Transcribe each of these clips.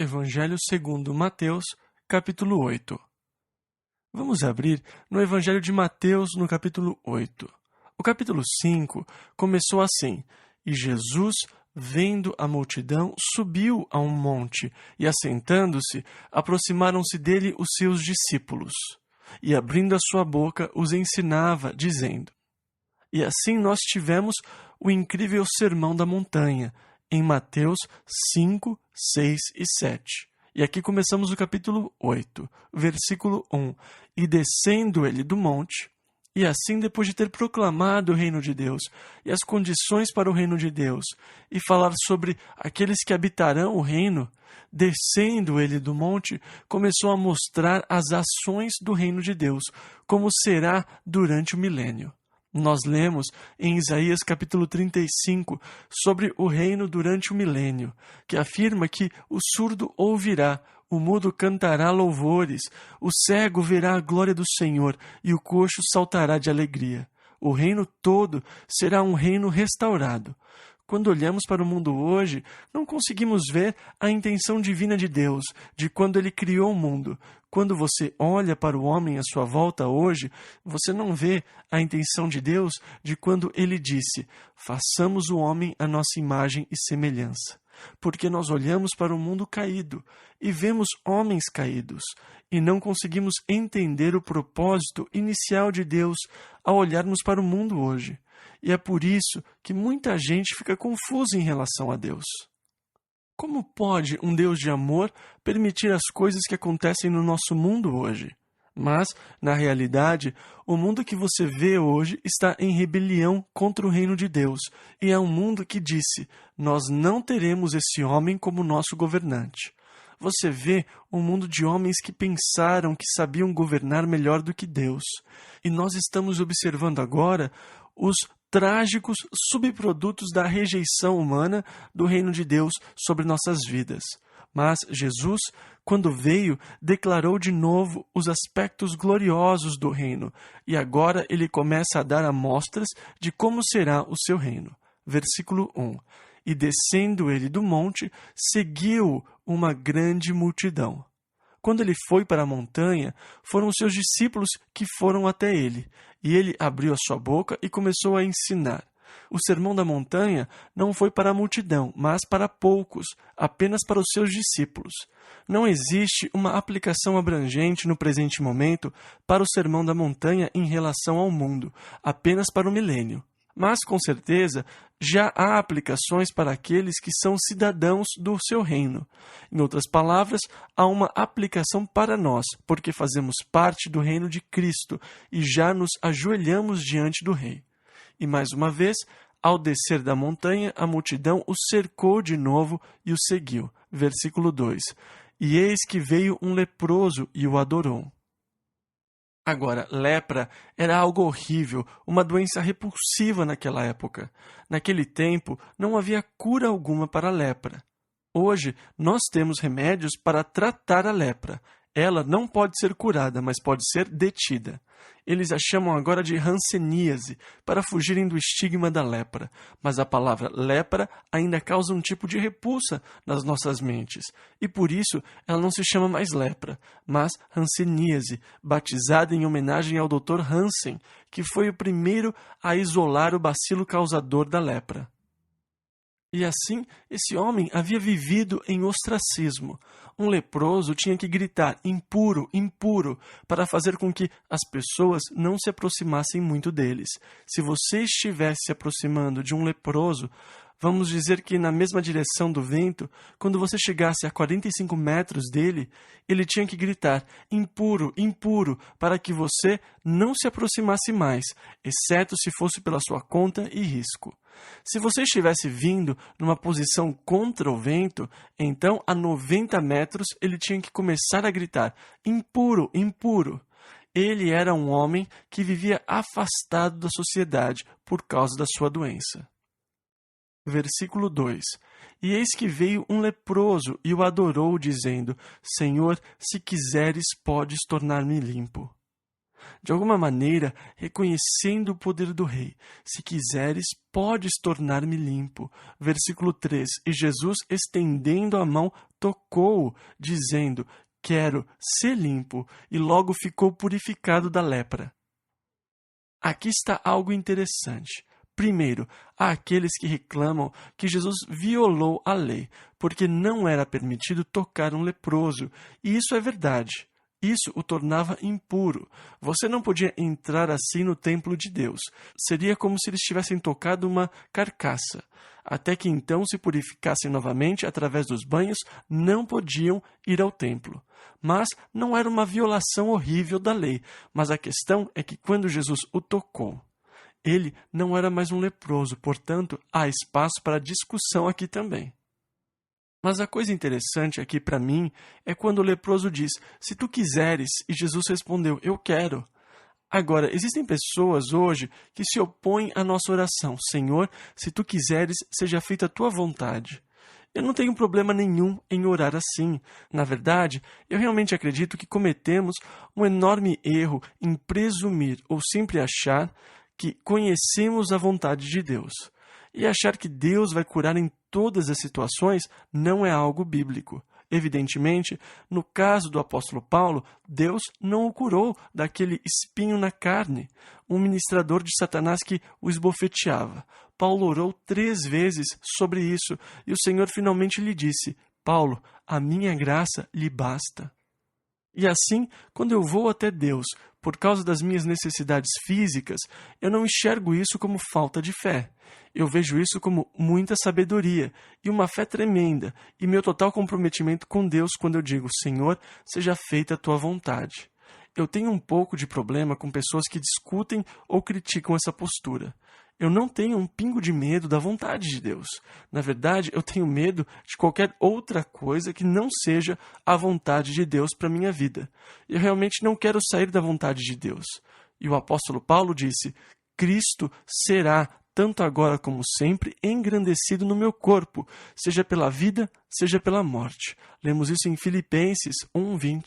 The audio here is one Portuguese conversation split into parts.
Evangelho segundo Mateus, capítulo 8. Vamos abrir no Evangelho de Mateus, no capítulo 8. O capítulo 5 começou assim: E Jesus, vendo a multidão, subiu a um monte, e assentando-se, aproximaram-se dele os seus discípulos. E abrindo a sua boca, os ensinava, dizendo. E assim nós tivemos o incrível Sermão da Montanha, em Mateus 5, 6 e 7. E aqui começamos o capítulo 8, versículo 1. E descendo ele do monte, e assim depois de ter proclamado o reino de Deus e as condições para o reino de Deus, e falar sobre aqueles que habitarão o reino, descendo ele do monte, começou a mostrar as ações do reino de Deus, como será durante o milênio. Nós lemos em Isaías capítulo 35 sobre o reino durante o milênio, que afirma que o surdo ouvirá, o mudo cantará louvores, o cego verá a glória do Senhor e o coxo saltará de alegria. O reino todo será um reino restaurado. Quando olhamos para o mundo hoje, não conseguimos ver a intenção divina de Deus, de quando Ele criou o mundo. Quando você olha para o homem à sua volta hoje, você não vê a intenção de Deus de quando Ele disse: façamos o homem à nossa imagem e semelhança. Porque nós olhamos para o mundo caído e vemos homens caídos e não conseguimos entender o propósito inicial de Deus ao olharmos para o mundo hoje. E é por isso que muita gente fica confusa em relação a Deus. Como pode um Deus de amor permitir as coisas que acontecem no nosso mundo hoje? Mas, na realidade, o mundo que você vê hoje está em rebelião contra o reino de Deus, e é um mundo que disse: nós não teremos esse homem como nosso governante. Você vê um mundo de homens que pensaram que sabiam governar melhor do que Deus. E nós estamos observando agora os trágicos subprodutos da rejeição humana do reino de Deus sobre nossas vidas. Mas Jesus, quando veio, declarou de novo os aspectos gloriosos do reino, e agora ele começa a dar amostras de como será o seu reino. Versículo 1. E descendo ele do monte, seguiu uma grande multidão. Quando ele foi para a montanha, foram os seus discípulos que foram até ele, e ele abriu a sua boca e começou a ensinar. O sermão da montanha não foi para a multidão, mas para poucos, apenas para os seus discípulos. Não existe uma aplicação abrangente no presente momento para o sermão da montanha em relação ao mundo, apenas para o milênio. Mas, com certeza, já há aplicações para aqueles que são cidadãos do seu reino. Em outras palavras, há uma aplicação para nós, porque fazemos parte do reino de Cristo e já nos ajoelhamos diante do Rei. E mais uma vez, ao descer da montanha, a multidão o cercou de novo e o seguiu. Versículo 2. E eis que veio um leproso e o adorou. Agora, lepra era algo horrível, uma doença repulsiva naquela época. Naquele tempo, não havia cura alguma para a lepra. Hoje, nós temos remédios para tratar a lepra. Ela não pode ser curada, mas pode ser detida. Eles a chamam agora de hanseníase, para fugirem do estigma da lepra. Mas a palavra lepra ainda causa um tipo de repulsa nas nossas mentes. E por isso ela não se chama mais lepra, mas hanseníase, batizada em homenagem ao Dr. Hansen, que foi o primeiro a isolar o bacilo causador da lepra. E assim, esse homem havia vivido em ostracismo. Um leproso tinha que gritar impuro, impuro, para fazer com que as pessoas não se aproximassem muito deles. Se você estivesse se aproximando de um leproso, vamos dizer que na mesma direção do vento, quando você chegasse a 45 metros dele, ele tinha que gritar impuro, impuro, para que você não se aproximasse mais, exceto se fosse pela sua conta e risco. Se você estivesse vindo numa posição contra o vento, então a 90 metros ele tinha que começar a gritar impuro, impuro. Ele era um homem que vivia afastado da sociedade por causa da sua doença. Versículo 2. E eis que veio um leproso e o adorou, dizendo: Senhor, se quiseres, podes tornar-me limpo. de alguma maneira reconhecendo o poder do rei. Se quiseres, podes tornar-me limpo. Versículo 3. E Jesus, estendendo a mão, tocou-o, dizendo: quero ser limpo. E logo ficou purificado da lepra. Aqui está algo interessante. Primeiro, há aqueles que reclamam que Jesus violou a lei, porque não era permitido tocar um leproso, e isso é verdade. Isso o tornava impuro. Você não podia entrar assim no templo de Deus. Seria como se eles tivessem tocado uma carcaça. Até que então se purificassem novamente através dos banhos, não podiam ir ao templo. Mas não era uma violação horrível da lei. Mas a questão é que quando Jesus o tocou, ele não era mais um leproso, portanto, há espaço para discussão aqui também. Mas a coisa interessante aqui para mim é quando o leproso diz: se tu quiseres, e Jesus respondeu: eu quero. Agora, existem pessoas hoje que se opõem à nossa oração: Senhor, se tu quiseres, seja feita a tua vontade. Eu não tenho problema nenhum em orar assim. Na verdade, eu realmente acredito que cometemos um enorme erro em presumir ou sempre achar que conhecemos a vontade de Deus. E achar que Deus vai curar em todas as situações não é algo bíblico. Evidentemente, no caso do apóstolo Paulo, Deus não o curou daquele espinho na carne, um ministrador de Satanás que o esbofeteava. Paulo orou 3 vezes sobre isso e o Senhor finalmente lhe disse: Paulo, a minha graça lhe basta. E assim, quando eu vou até Deus por causa das minhas necessidades físicas, eu não enxergo isso como falta de fé. Eu vejo isso como muita sabedoria e uma fé tremenda e meu total comprometimento com Deus quando eu digo: Senhor, seja feita a tua vontade. Eu tenho um pouco de problema com pessoas que discutem ou criticam essa postura. Eu não tenho um pingo de medo da vontade de Deus. Na verdade, eu tenho medo de qualquer outra coisa que não seja a vontade de Deus para a minha vida. Eu realmente não quero sair da vontade de Deus. E o apóstolo Paulo disse: Cristo será, tanto agora como sempre, engrandecido no meu corpo, seja pela vida, seja pela morte. Lemos isso em Filipenses 1:20.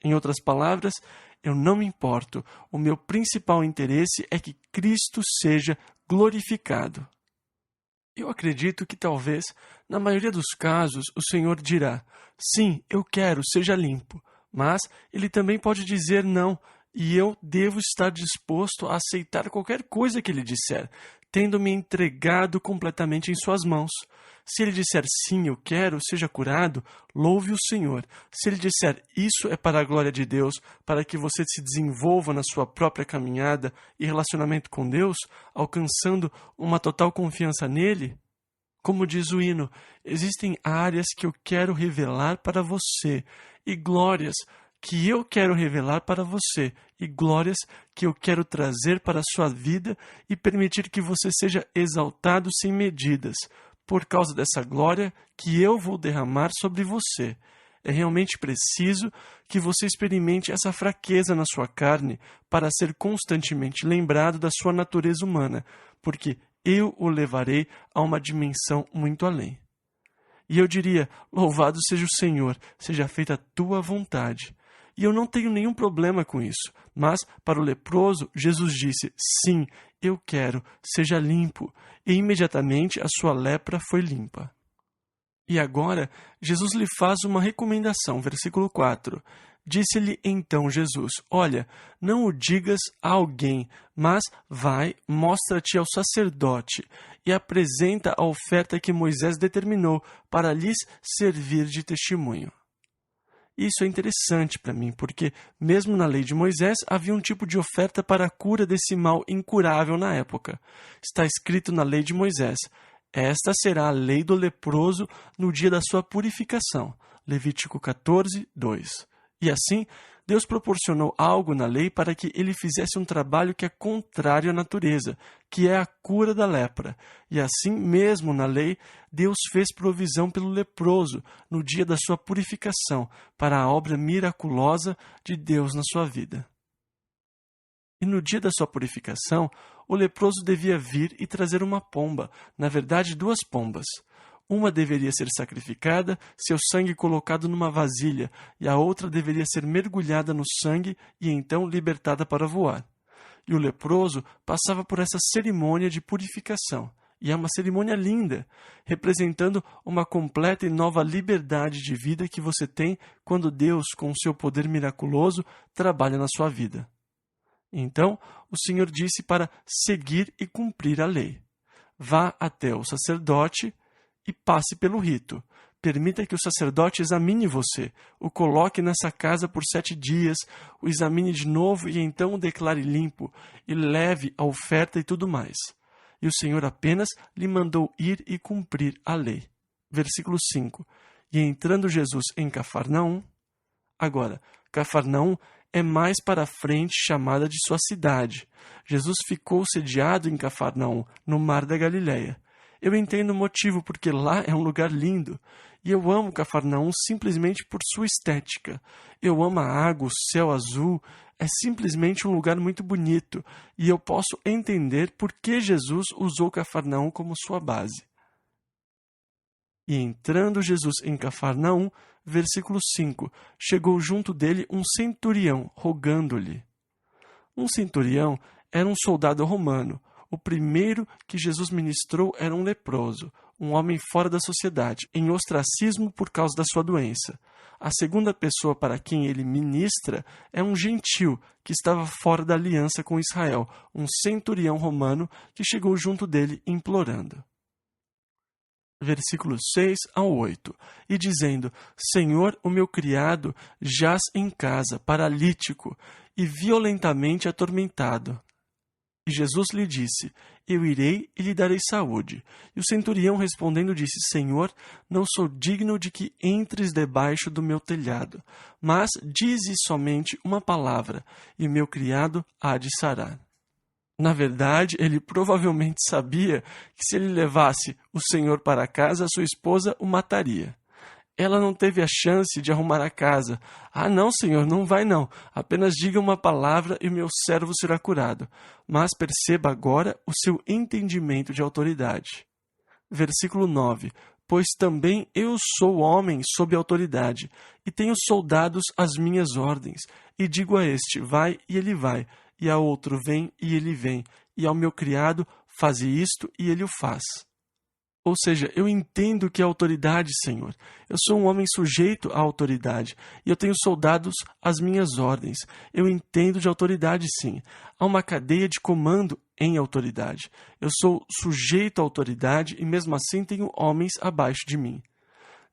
Em outras palavras, eu não me importo. O meu principal interesse é que Cristo seja glorificado. Eu acredito que talvez, na maioria dos casos, o Senhor dirá: sim, eu quero, seja limpo. Mas Ele também pode dizer não, e eu devo estar disposto a aceitar qualquer coisa que Ele disser, tendo me entregado completamente em suas mãos. Se Ele disser sim, eu quero, seja curado, louve o Senhor. Se Ele disser isso é para a glória de Deus, para que você se desenvolva na sua própria caminhada e relacionamento com Deus, alcançando uma total confiança nele, como diz o hino, existem áreas que eu quero revelar para você e glórias que eu quero revelar para você e glórias que eu quero trazer para a sua vida e permitir que você seja exaltado sem medidas, por causa dessa glória que eu vou derramar sobre você. É realmente preciso que você experimente essa fraqueza na sua carne para ser constantemente lembrado da sua natureza humana, porque eu o levarei a uma dimensão muito além. E eu diria: louvado seja o Senhor, seja feita a tua vontade. E eu não tenho nenhum problema com isso. Mas, para o leproso, Jesus disse: sim, eu quero, seja limpo. E imediatamente a sua lepra foi limpa. E agora, Jesus lhe faz uma recomendação, versículo 4. Disse-lhe então Jesus: olha, não o digas a alguém, mas vai, mostra-te ao sacerdote e apresenta a oferta que Moisés determinou para lhes servir de testemunho. Isso é interessante para mim, porque mesmo na lei de Moisés havia um tipo de oferta para a cura desse mal incurável na época. Está escrito na lei de Moisés: esta será a lei do leproso no dia da sua purificação. Levítico 14, 2. E assim, Deus proporcionou algo na lei para que ele fizesse um trabalho que é contrário à natureza, que é a cura da lepra. E assim mesmo na lei, Deus fez provisão pelo leproso no dia da sua purificação, para a obra miraculosa de Deus na sua vida. E no dia da sua purificação, o leproso devia vir e trazer uma pomba, na verdade 2 pombas. Uma deveria ser sacrificada, seu sangue colocado numa vasilha, e a outra deveria ser mergulhada no sangue e então libertada para voar. E o leproso passava por essa cerimônia de purificação. E é uma cerimônia linda, representando uma completa e nova liberdade de vida que você tem quando Deus, com o seu poder miraculoso, trabalha na sua vida. Então, o Senhor disse para seguir e cumprir a lei. Vá até o sacerdote e passe pelo rito. Permita que o sacerdote examine você, o coloque nessa casa por 7 dias, o examine de novo e então o declare limpo, e leve a oferta e tudo mais. E o Senhor apenas lhe mandou ir e cumprir a lei. Versículo 5. E entrando Jesus em Cafarnaum... Agora, Cafarnaum é mais para frente chamada de sua cidade. Jesus ficou sediado em Cafarnaum, no mar da Galileia. Eu entendo o motivo, porque lá é um lugar lindo. E eu amo Cafarnaum simplesmente por sua estética. Eu amo a água, o céu azul. É simplesmente um lugar muito bonito. E eu posso entender por que Jesus usou Cafarnaum como sua base. E entrando Jesus em Cafarnaum, versículo 5, chegou junto dele um centurião, rogando-lhe. Um centurião era um soldado romano. O primeiro que Jesus ministrou era um leproso, um homem fora da sociedade, em ostracismo por causa da sua doença. A segunda pessoa para quem ele ministra é um gentil que estava fora da aliança com Israel, um centurião romano que chegou junto dele implorando. Versículos 6 ao 8, e dizendo, Senhor, o meu criado jaz em casa, paralítico e violentamente atormentado. E Jesus lhe disse, eu irei e lhe darei saúde. E o centurião respondendo disse, Senhor, não sou digno de que entres debaixo do meu telhado, mas dize somente uma palavra, e meu criado há de sarar. Na verdade, ele provavelmente sabia que se ele levasse o Senhor para casa, sua esposa o mataria. Ela não teve a chance de arrumar a casa. Ah, não, Senhor, não vai não. Apenas diga uma palavra e o meu servo será curado. Mas perceba agora o seu entendimento de autoridade. Versículo 9. Pois também eu sou homem sob autoridade, e tenho soldados às minhas ordens. E digo a este, vai, e ele vai. E a outro, vem, e ele vem. E ao meu criado, faze isto, e ele o faz. Ou seja, eu entendo que é autoridade, Senhor. Eu sou um homem sujeito à autoridade, e eu tenho soldados às minhas ordens. Eu entendo de autoridade, sim. Há uma cadeia de comando em autoridade. Eu sou sujeito à autoridade, e mesmo assim tenho homens abaixo de mim.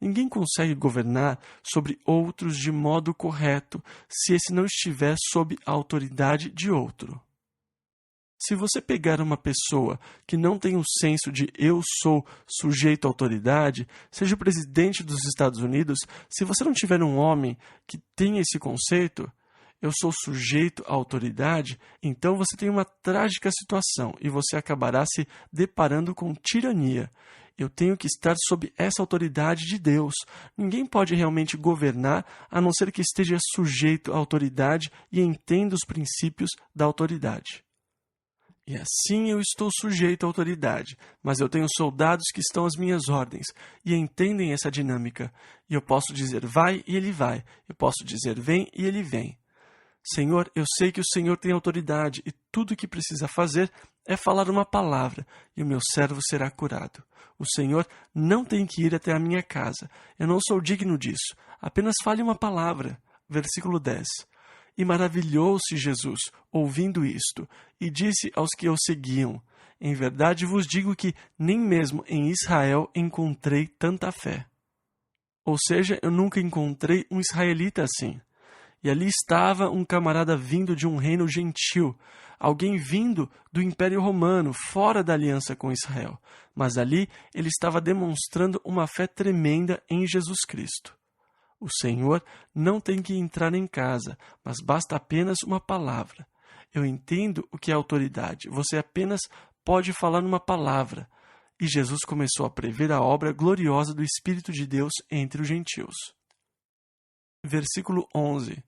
Ninguém consegue governar sobre outros de modo correto se esse não estiver sob a autoridade de outro. Se você pegar uma pessoa que não tem o senso de eu sou sujeito à autoridade, seja o presidente dos Estados Unidos, se você não tiver um homem que tenha esse conceito, eu sou sujeito à autoridade, então você tem uma trágica situação e você acabará se deparando com tirania. Eu tenho que estar sob essa autoridade de Deus. Ninguém pode realmente governar a não ser que esteja sujeito à autoridade e entenda os princípios da autoridade. E assim eu estou sujeito à autoridade, mas eu tenho soldados que estão às minhas ordens e entendem essa dinâmica. E eu posso dizer vai e ele vai, eu posso dizer vem e ele vem. Senhor, eu sei que o Senhor tem autoridade e tudo o que precisa fazer é falar uma palavra e o meu servo será curado. O Senhor não tem que ir até a minha casa, eu não sou digno disso, apenas fale uma palavra. Versículo 10. E maravilhou-se Jesus, ouvindo isto, e disse aos que o seguiam, em verdade vos digo que nem mesmo em Israel encontrei tanta fé. Ou seja, eu nunca encontrei um israelita assim. E ali estava um camarada vindo de um reino gentil, alguém vindo do Império Romano, fora da aliança com Israel. Mas ali ele estava demonstrando uma fé tremenda em Jesus Cristo. O Senhor não tem que entrar em casa, mas basta apenas uma palavra. Eu entendo o que é autoridade. Você apenas pode falar uma palavra. E Jesus começou a prever a obra gloriosa do Espírito de Deus entre os gentios. Versículo 11.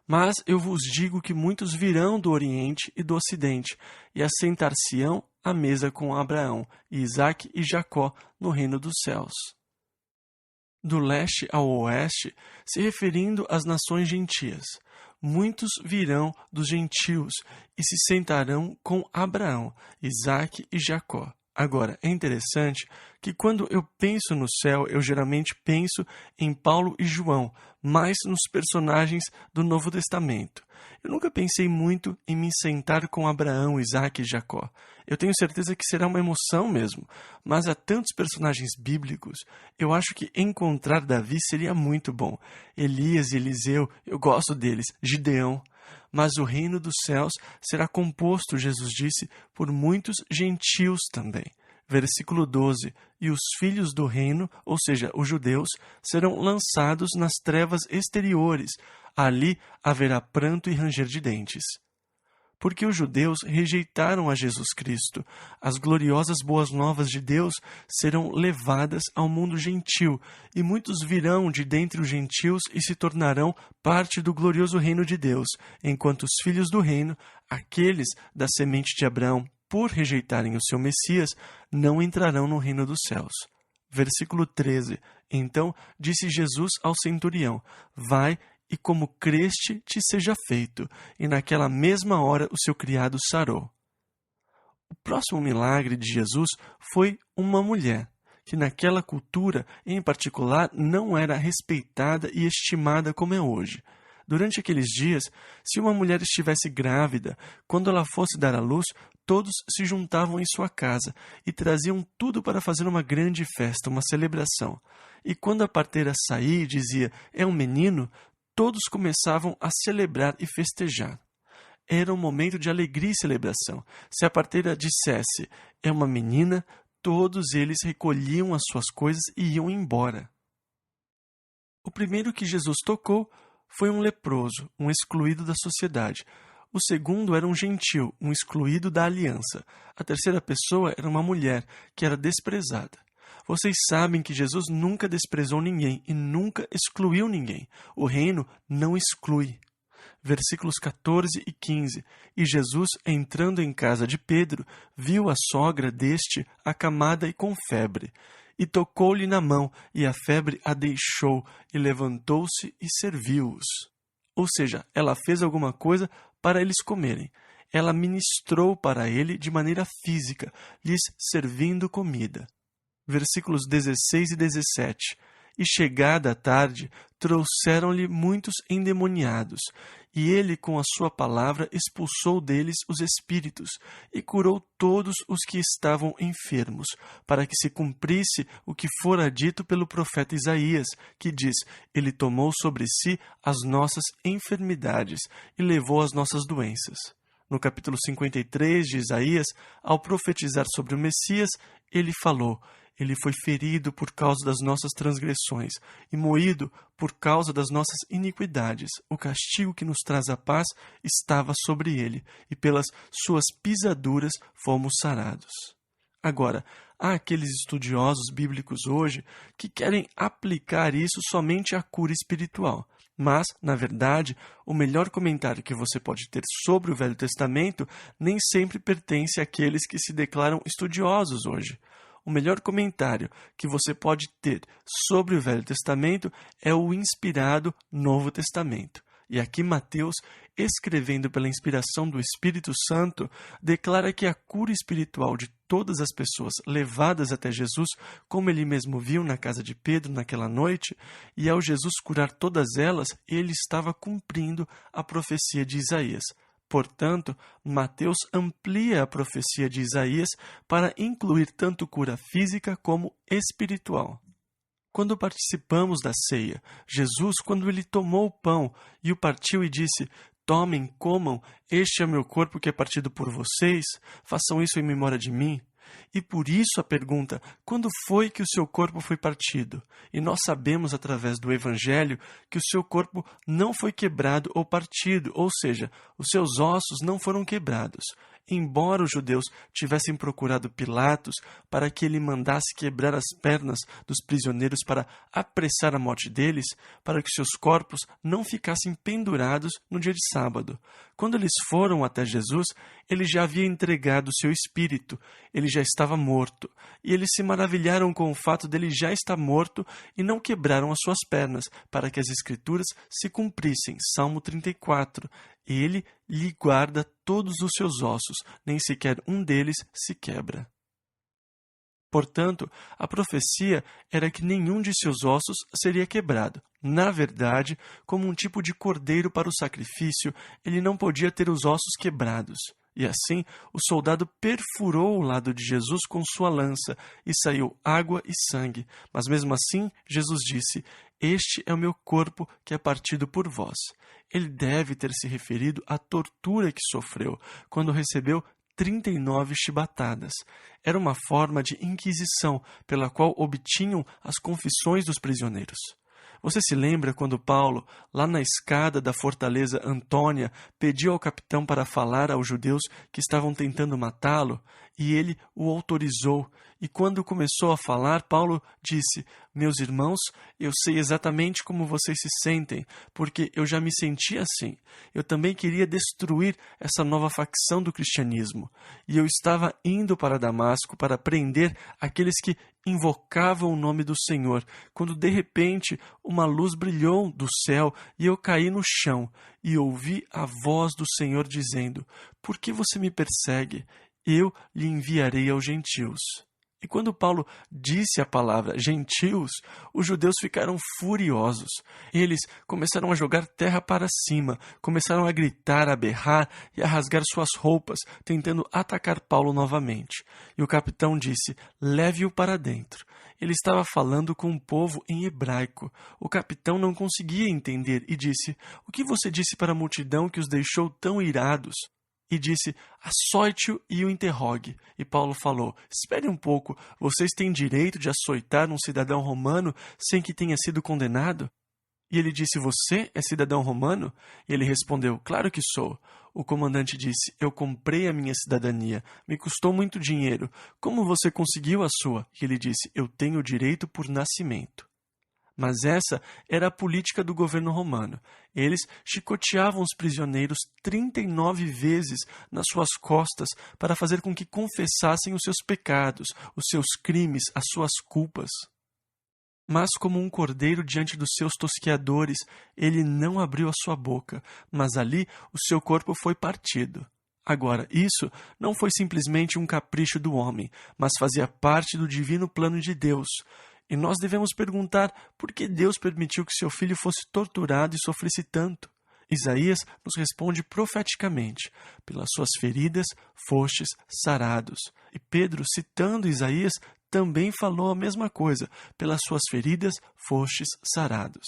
Mas eu vos digo que muitos virão do Oriente e do Ocidente, e assentar-se-ão à mesa com Abraão, Isaque e Jacó no reino dos céus. Do leste ao oeste, se referindo às nações gentias, muitos virão dos gentios e se sentarão com Abraão, Isaque e Jacó. Agora, é interessante que quando eu penso no céu, eu geralmente penso em Paulo e João, mais nos personagens do Novo Testamento. Eu nunca pensei muito em me sentar com Abraão, Isaque e Jacó. Eu tenho certeza que será uma emoção mesmo, mas há tantos personagens bíblicos, eu acho que encontrar Davi seria muito bom. Elias e Eliseu, eu gosto deles, Gideão. Mas o reino dos céus será composto, Jesus disse, por muitos gentios também. Versículo 12. E os filhos do reino, ou seja, os judeus, serão lançados nas trevas exteriores. Ali haverá pranto e ranger de dentes. Porque os judeus rejeitaram a Jesus Cristo. As gloriosas boas novas de Deus serão levadas ao mundo gentil, e muitos virão de dentre os gentios e se tornarão parte do glorioso reino de Deus, enquanto os filhos do reino, aqueles da semente de Abraão, por rejeitarem o seu Messias, não entrarão no reino dos céus. Versículo 13. Então disse Jesus ao centurião: Vai, e como creste te seja feito. E naquela mesma hora o seu criado sarou. O próximo milagre de Jesus foi uma mulher, que naquela cultura, em particular, não era respeitada e estimada como é hoje. Durante aqueles dias, se uma mulher estivesse grávida, quando ela fosse dar à luz, todos se juntavam em sua casa e traziam tudo para fazer uma grande festa, uma celebração. E quando a parteira saía e dizia, é um menino, todos começavam a celebrar e festejar. Era um momento de alegria e celebração. Se a parteira dissesse, é uma menina, todos eles recolhiam as suas coisas e iam embora. O primeiro que Jesus tocou foi um leproso, um excluído da sociedade. O segundo era um gentil, um excluído da aliança. A terceira pessoa era uma mulher, que era desprezada. Vocês sabem que Jesus nunca desprezou ninguém e nunca excluiu ninguém. O reino não exclui. Versículos 14 e 15. E Jesus, entrando em casa de Pedro, viu a sogra deste acamada e com febre. E tocou-lhe na mão, e a febre a deixou, e levantou-se e serviu-os. Ou seja, ela fez alguma coisa para eles comerem. Ela ministrou para ele de maneira física, lhes servindo comida. Versículos 16 e 17. E chegada a tarde, trouxeram-lhe muitos endemoniados, e ele com a sua palavra expulsou deles os espíritos, e curou todos os que estavam enfermos, para que se cumprisse o que fora dito pelo profeta Isaías, que diz, ele tomou sobre si as nossas enfermidades, e levou as nossas doenças. No capítulo 53 de Isaías, ao profetizar sobre o Messias, ele falou, ele foi ferido por causa das nossas transgressões e moído por causa das nossas iniquidades. O castigo que nos traz a paz estava sobre ele, e pelas suas pisaduras fomos sarados. Agora, há aqueles estudiosos bíblicos hoje que querem aplicar isso somente à cura espiritual. Mas, na verdade, o melhor comentário que você pode ter sobre o Velho Testamento nem sempre pertence àqueles que se declaram estudiosos hoje. O melhor comentário que você pode ter sobre o Velho Testamento é o inspirado Novo Testamento. E aqui Mateus, escrevendo pela inspiração do Espírito Santo, declara que a cura espiritual de todas as pessoas levadas até Jesus, como ele mesmo viu na casa de Pedro naquela noite, e ao Jesus curar todas elas, ele estava cumprindo a profecia de Isaías. Portanto, Mateus amplia a profecia de Isaías para incluir tanto cura física como espiritual. Quando participamos da ceia, Jesus, quando ele tomou o pão e o partiu e disse, tomem, comam, este é o meu corpo que é partido por vocês, façam isso em memória de mim. E por isso a pergunta, quando foi que o seu corpo foi partido? E nós sabemos através do Evangelho que o seu corpo não foi quebrado ou partido, ou seja, os seus ossos não foram quebrados. Embora os judeus tivessem procurado Pilatos para que ele mandasse quebrar as pernas dos prisioneiros para apressar a morte deles, para que seus corpos não ficassem pendurados no dia de sábado. Quando eles foram até Jesus, ele já havia entregado o seu espírito, ele já estava morto, e eles se maravilharam com o fato dele já estar morto e não quebraram as suas pernas, para que as Escrituras se cumprissem. Salmo 34. Ele lhe guarda todos os seus ossos, nem sequer um deles se quebra. Portanto, a profecia era que nenhum de seus ossos seria quebrado. Na verdade, como um tipo de cordeiro para o sacrifício, ele não podia ter os ossos quebrados. E assim, o soldado perfurou o lado de Jesus com sua lança, e saiu água e sangue. Mas mesmo assim, Jesus disse: "Este é o meu corpo que é partido por vós." Ele deve ter se referido à tortura que sofreu quando recebeu 39 chibatadas. Era uma forma de inquisição pela qual obtinham as confissões dos prisioneiros. Você se lembra quando Paulo, lá na escada da fortaleza Antônia, pediu ao capitão para falar aos judeus que estavam tentando matá-lo? E ele o autorizou. E quando começou a falar, Paulo disse: "Meus irmãos, eu sei exatamente como vocês se sentem, porque eu já me senti assim. Eu também queria destruir essa nova facção do cristianismo. E eu estava indo para Damasco para prender aqueles que invocavam o nome do Senhor, quando de repente uma luz brilhou do céu e eu caí no chão e ouvi a voz do Senhor dizendo: 'Por que você me persegue? Eu lhe enviarei aos gentios.'" E quando Paulo disse a palavra gentios, os judeus ficaram furiosos. Eles começaram a jogar terra para cima, começaram a gritar, a berrar e a rasgar suas roupas, tentando atacar Paulo novamente. E o capitão disse: "Leve-o para dentro." Ele estava falando com o povo em hebraico. O capitão não conseguia entender e disse: "O que você disse para a multidão que os deixou tão irados?" E disse: "Açoite-o e o interrogue." E Paulo falou: "Espere um pouco, vocês têm direito de açoitar um cidadão romano sem que tenha sido condenado?" E ele disse: "Você é cidadão romano?" E ele respondeu: "Claro que sou." O comandante disse: "Eu comprei a minha cidadania, me custou muito dinheiro. Como você conseguiu a sua?" E ele disse: "Eu tenho o direito por nascimento." Mas essa era a política do governo romano. Eles chicoteavam os prisioneiros 39 vezes nas suas costas para fazer com que confessassem os seus pecados, os seus crimes, as suas culpas. Mas como um cordeiro diante dos seus tosqueadores, ele não abriu a sua boca, mas ali o seu corpo foi partido. Agora, isso não foi simplesmente um capricho do homem, mas fazia parte do divino plano de Deus. E nós devemos perguntar por que Deus permitiu que seu filho fosse torturado e sofresse tanto. Isaías nos responde profeticamente: "Pelas suas feridas fostes sarados." E Pedro, citando Isaías, também falou a mesma coisa: "Pelas suas feridas fostes sarados."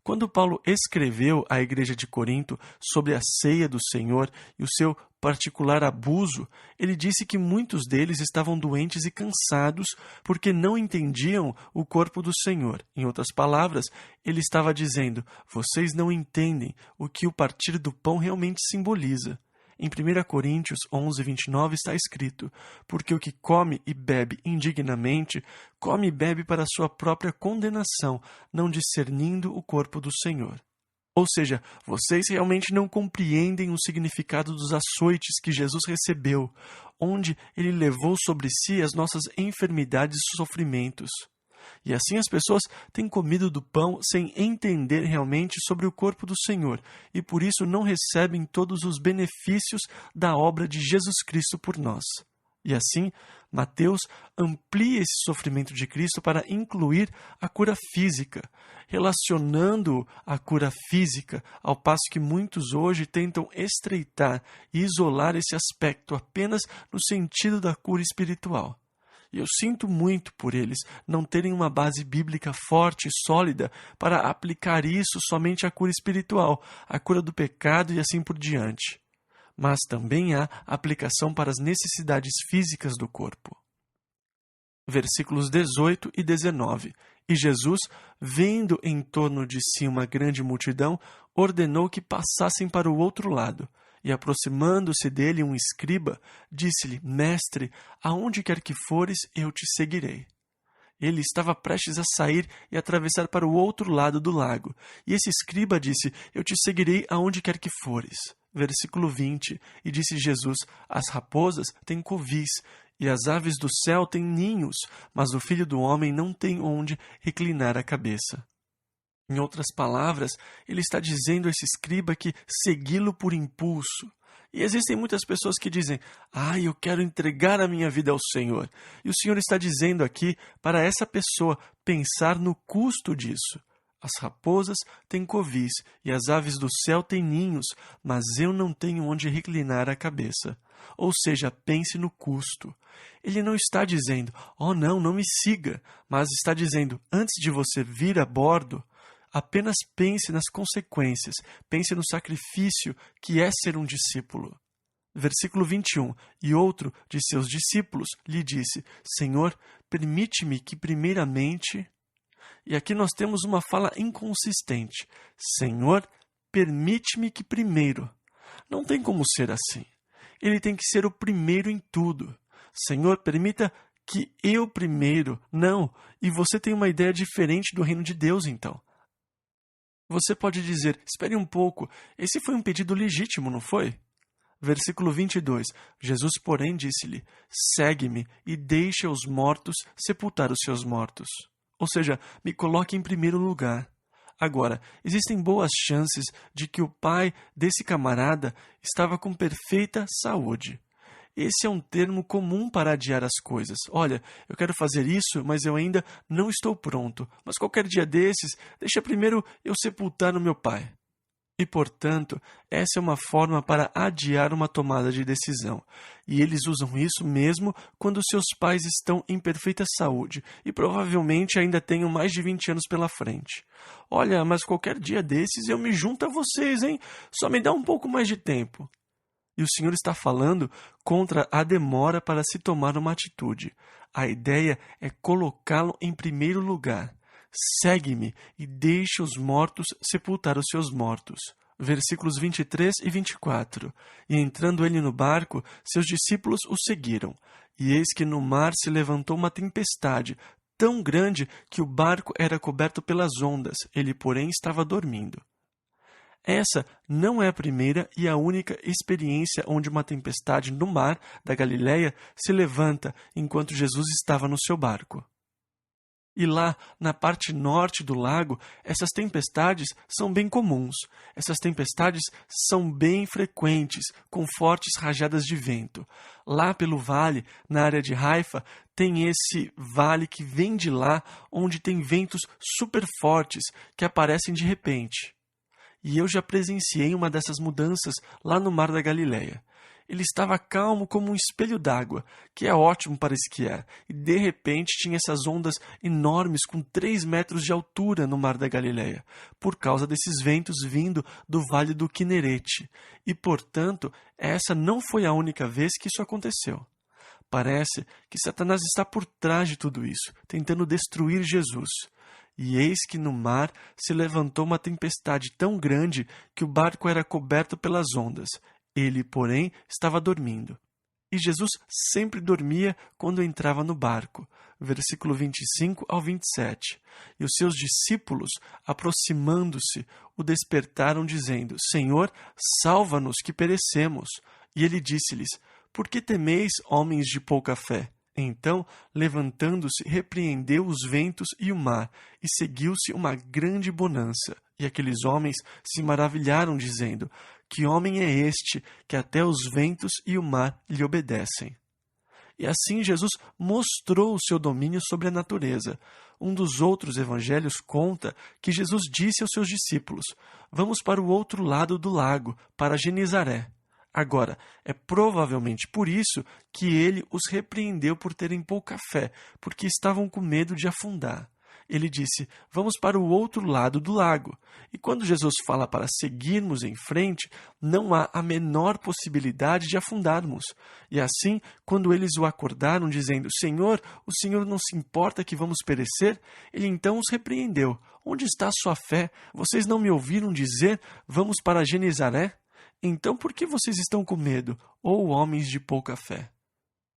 Quando Paulo escreveu à igreja de Corinto sobre a ceia do Senhor e o seu particular abuso, ele disse que muitos deles estavam doentes e cansados porque não entendiam o corpo do Senhor. Em outras palavras, ele estava dizendo: "Vocês não entendem o que o partir do pão realmente simboliza." Em 1 Coríntios 11:29 está escrito: "Porque o que come e bebe indignamente, come e bebe para a sua própria condenação, não discernindo o corpo do Senhor." Ou seja, vocês realmente não compreendem o significado dos açoites que Jesus recebeu, onde ele levou sobre si as nossas enfermidades e sofrimentos. E assim as pessoas têm comido do pão sem entender realmente sobre o corpo do Senhor, e por isso não recebem todos os benefícios da obra de Jesus Cristo por nós. E assim, Mateus amplia esse sofrimento de Cristo para incluir a cura física, relacionando a cura física, ao passo que muitos hoje tentam estreitar e isolar esse aspecto apenas no sentido da cura espiritual. E eu sinto muito por eles não terem uma base bíblica forte e sólida para aplicar isso somente à cura espiritual, à cura do pecado e assim por diante. Mas também há aplicação para as necessidades físicas do corpo. Versículos 18 e 19. E Jesus, vendo em torno de si uma grande multidão, ordenou que passassem para o outro lado. E aproximando-se dele um escriba, disse-lhe: "Mestre, aonde quer que fores, eu te seguirei." Ele estava prestes a sair e atravessar para o outro lado do lago. E esse escriba disse: "Eu te seguirei aonde quer que fores." Versículo 20, e disse Jesus, as raposas têm covis, e as aves do céu têm ninhos, mas o Filho do Homem não tem onde reclinar a cabeça. Em outras palavras, ele está dizendo a esse escriba que segui-lo por impulso. E existem muitas pessoas que dizem, eu quero entregar a minha vida ao Senhor. E o Senhor está dizendo aqui para essa pessoa pensar no custo disso. As raposas têm covis e as aves do céu têm ninhos, mas eu não tenho onde reclinar a cabeça. Ou seja, pense no custo. Ele não está dizendo, não me siga, mas está dizendo, antes de você vir a bordo, apenas pense nas consequências, pense no sacrifício que é ser um discípulo. Versículo 21, e outro de seus discípulos lhe disse, Senhor, permite-me que primeiramente... E aqui nós temos uma fala inconsistente. Senhor, permite-me que primeiro. Não tem como ser assim. Ele tem que ser o primeiro em tudo. Senhor, permita que eu primeiro. Não, e você tem uma ideia diferente do reino de Deus, então. Você pode dizer, espere um pouco, esse foi um pedido legítimo, não foi? Versículo 22, Jesus, porém, disse-lhe, segue-me e deixa os mortos sepultar os seus mortos. Ou seja, me coloque em primeiro lugar. Agora, existem boas chances de que o pai desse camarada estava com perfeita saúde. Esse é um termo comum para adiar as coisas. Olha, eu quero fazer isso, mas eu ainda não estou pronto. Mas qualquer dia desses, deixa primeiro eu sepultar o meu pai. E, portanto, essa é uma forma para adiar uma tomada de decisão. E eles usam isso mesmo quando seus pais estão em perfeita saúde e provavelmente ainda tenham mais de 20 anos pela frente. Olha, mas qualquer dia desses eu me junto a vocês, hein? Só me dá um pouco mais de tempo. E o Senhor está falando contra a demora para se tomar uma atitude. A ideia é colocá-lo em primeiro lugar. Segue-me e deixe os mortos sepultar os seus mortos. Versículos 23 e 24. E entrando ele no barco, seus discípulos o seguiram. E eis que no mar se levantou uma tempestade, tão grande que o barco era coberto pelas ondas. Ele, porém, estava dormindo. Essa não é a primeira e a única experiência onde uma tempestade no mar da Galileia se levanta enquanto Jesus estava no seu barco. E lá, na parte norte do lago, essas tempestades são bem comuns. Essas tempestades são bem frequentes, com fortes rajadas de vento. Lá pelo vale, na área de Haifa, tem esse vale que vem de lá, onde tem ventos super fortes que aparecem de repente. E eu já presenciei uma dessas mudanças lá no Mar da Galileia. Ele estava calmo como um espelho d'água, que é ótimo para esquiar, e de repente tinha essas ondas enormes com 3 metros de altura no Mar da Galileia, por causa desses ventos vindo do Vale do Quinerete. E, portanto, essa não foi a única vez que isso aconteceu. Parece que Satanás está por trás de tudo isso, tentando destruir Jesus. E eis que no mar se levantou uma tempestade tão grande que o barco era coberto pelas ondas. Ele, porém, estava dormindo. E Jesus sempre dormia quando entrava no barco. Versículo 25 ao 27. E os seus discípulos, aproximando-se, o despertaram, dizendo, Senhor, salva-nos que perecemos. E ele disse-lhes, por que temeis, homens de pouca fé? Então, levantando-se, repreendeu os ventos e o mar, e seguiu-se uma grande bonança. E aqueles homens se maravilharam, dizendo, que homem é este, que até os ventos e o mar lhe obedecem? E assim Jesus mostrou o seu domínio sobre a natureza. Um dos outros evangelhos conta que Jesus disse aos seus discípulos, vamos para o outro lado do lago, para Genizaré. Agora, é provavelmente por isso que ele os repreendeu por terem pouca fé, porque estavam com medo de afundar. Ele disse, vamos para o outro lado do lago. E quando Jesus fala para seguirmos em frente, não há a menor possibilidade de afundarmos. E assim, quando eles o acordaram, dizendo, Senhor, o Senhor não se importa que vamos perecer? Ele então os repreendeu. Onde está a sua fé? Vocês não me ouviram dizer, vamos para Genizaré? Então por que vocês estão com medo, ou homens de pouca fé?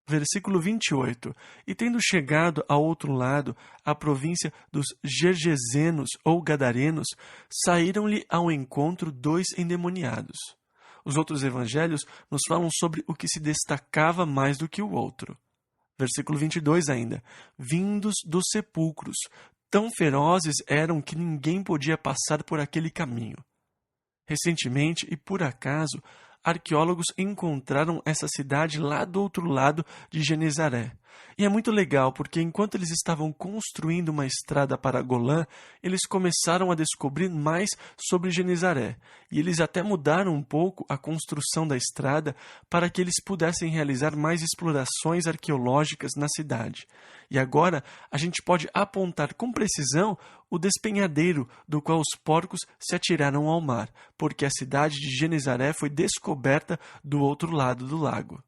Versículo 28. E tendo chegado ao outro lado, à província dos Gergesenos ou Gadarenos, saíram-lhe ao encontro 2 endemoniados. Os outros evangelhos nos falam sobre o que se destacava mais do que o outro. Versículo 22 ainda. Vindos dos sepulcros, tão ferozes eram que ninguém podia passar por aquele caminho. Recentemente, e por acaso, arqueólogos encontraram essa cidade lá do outro lado de Genezaré. E é muito legal porque enquanto eles estavam construindo uma estrada para Golã, eles começaram a descobrir mais sobre Genezaré. E eles até mudaram um pouco a construção da estrada para que eles pudessem realizar mais explorações arqueológicas na cidade. E agora a gente pode apontar com precisão o despenhadeiro do qual os porcos se atiraram ao mar, porque a cidade de Genezaré foi descoberta do outro lado do lago.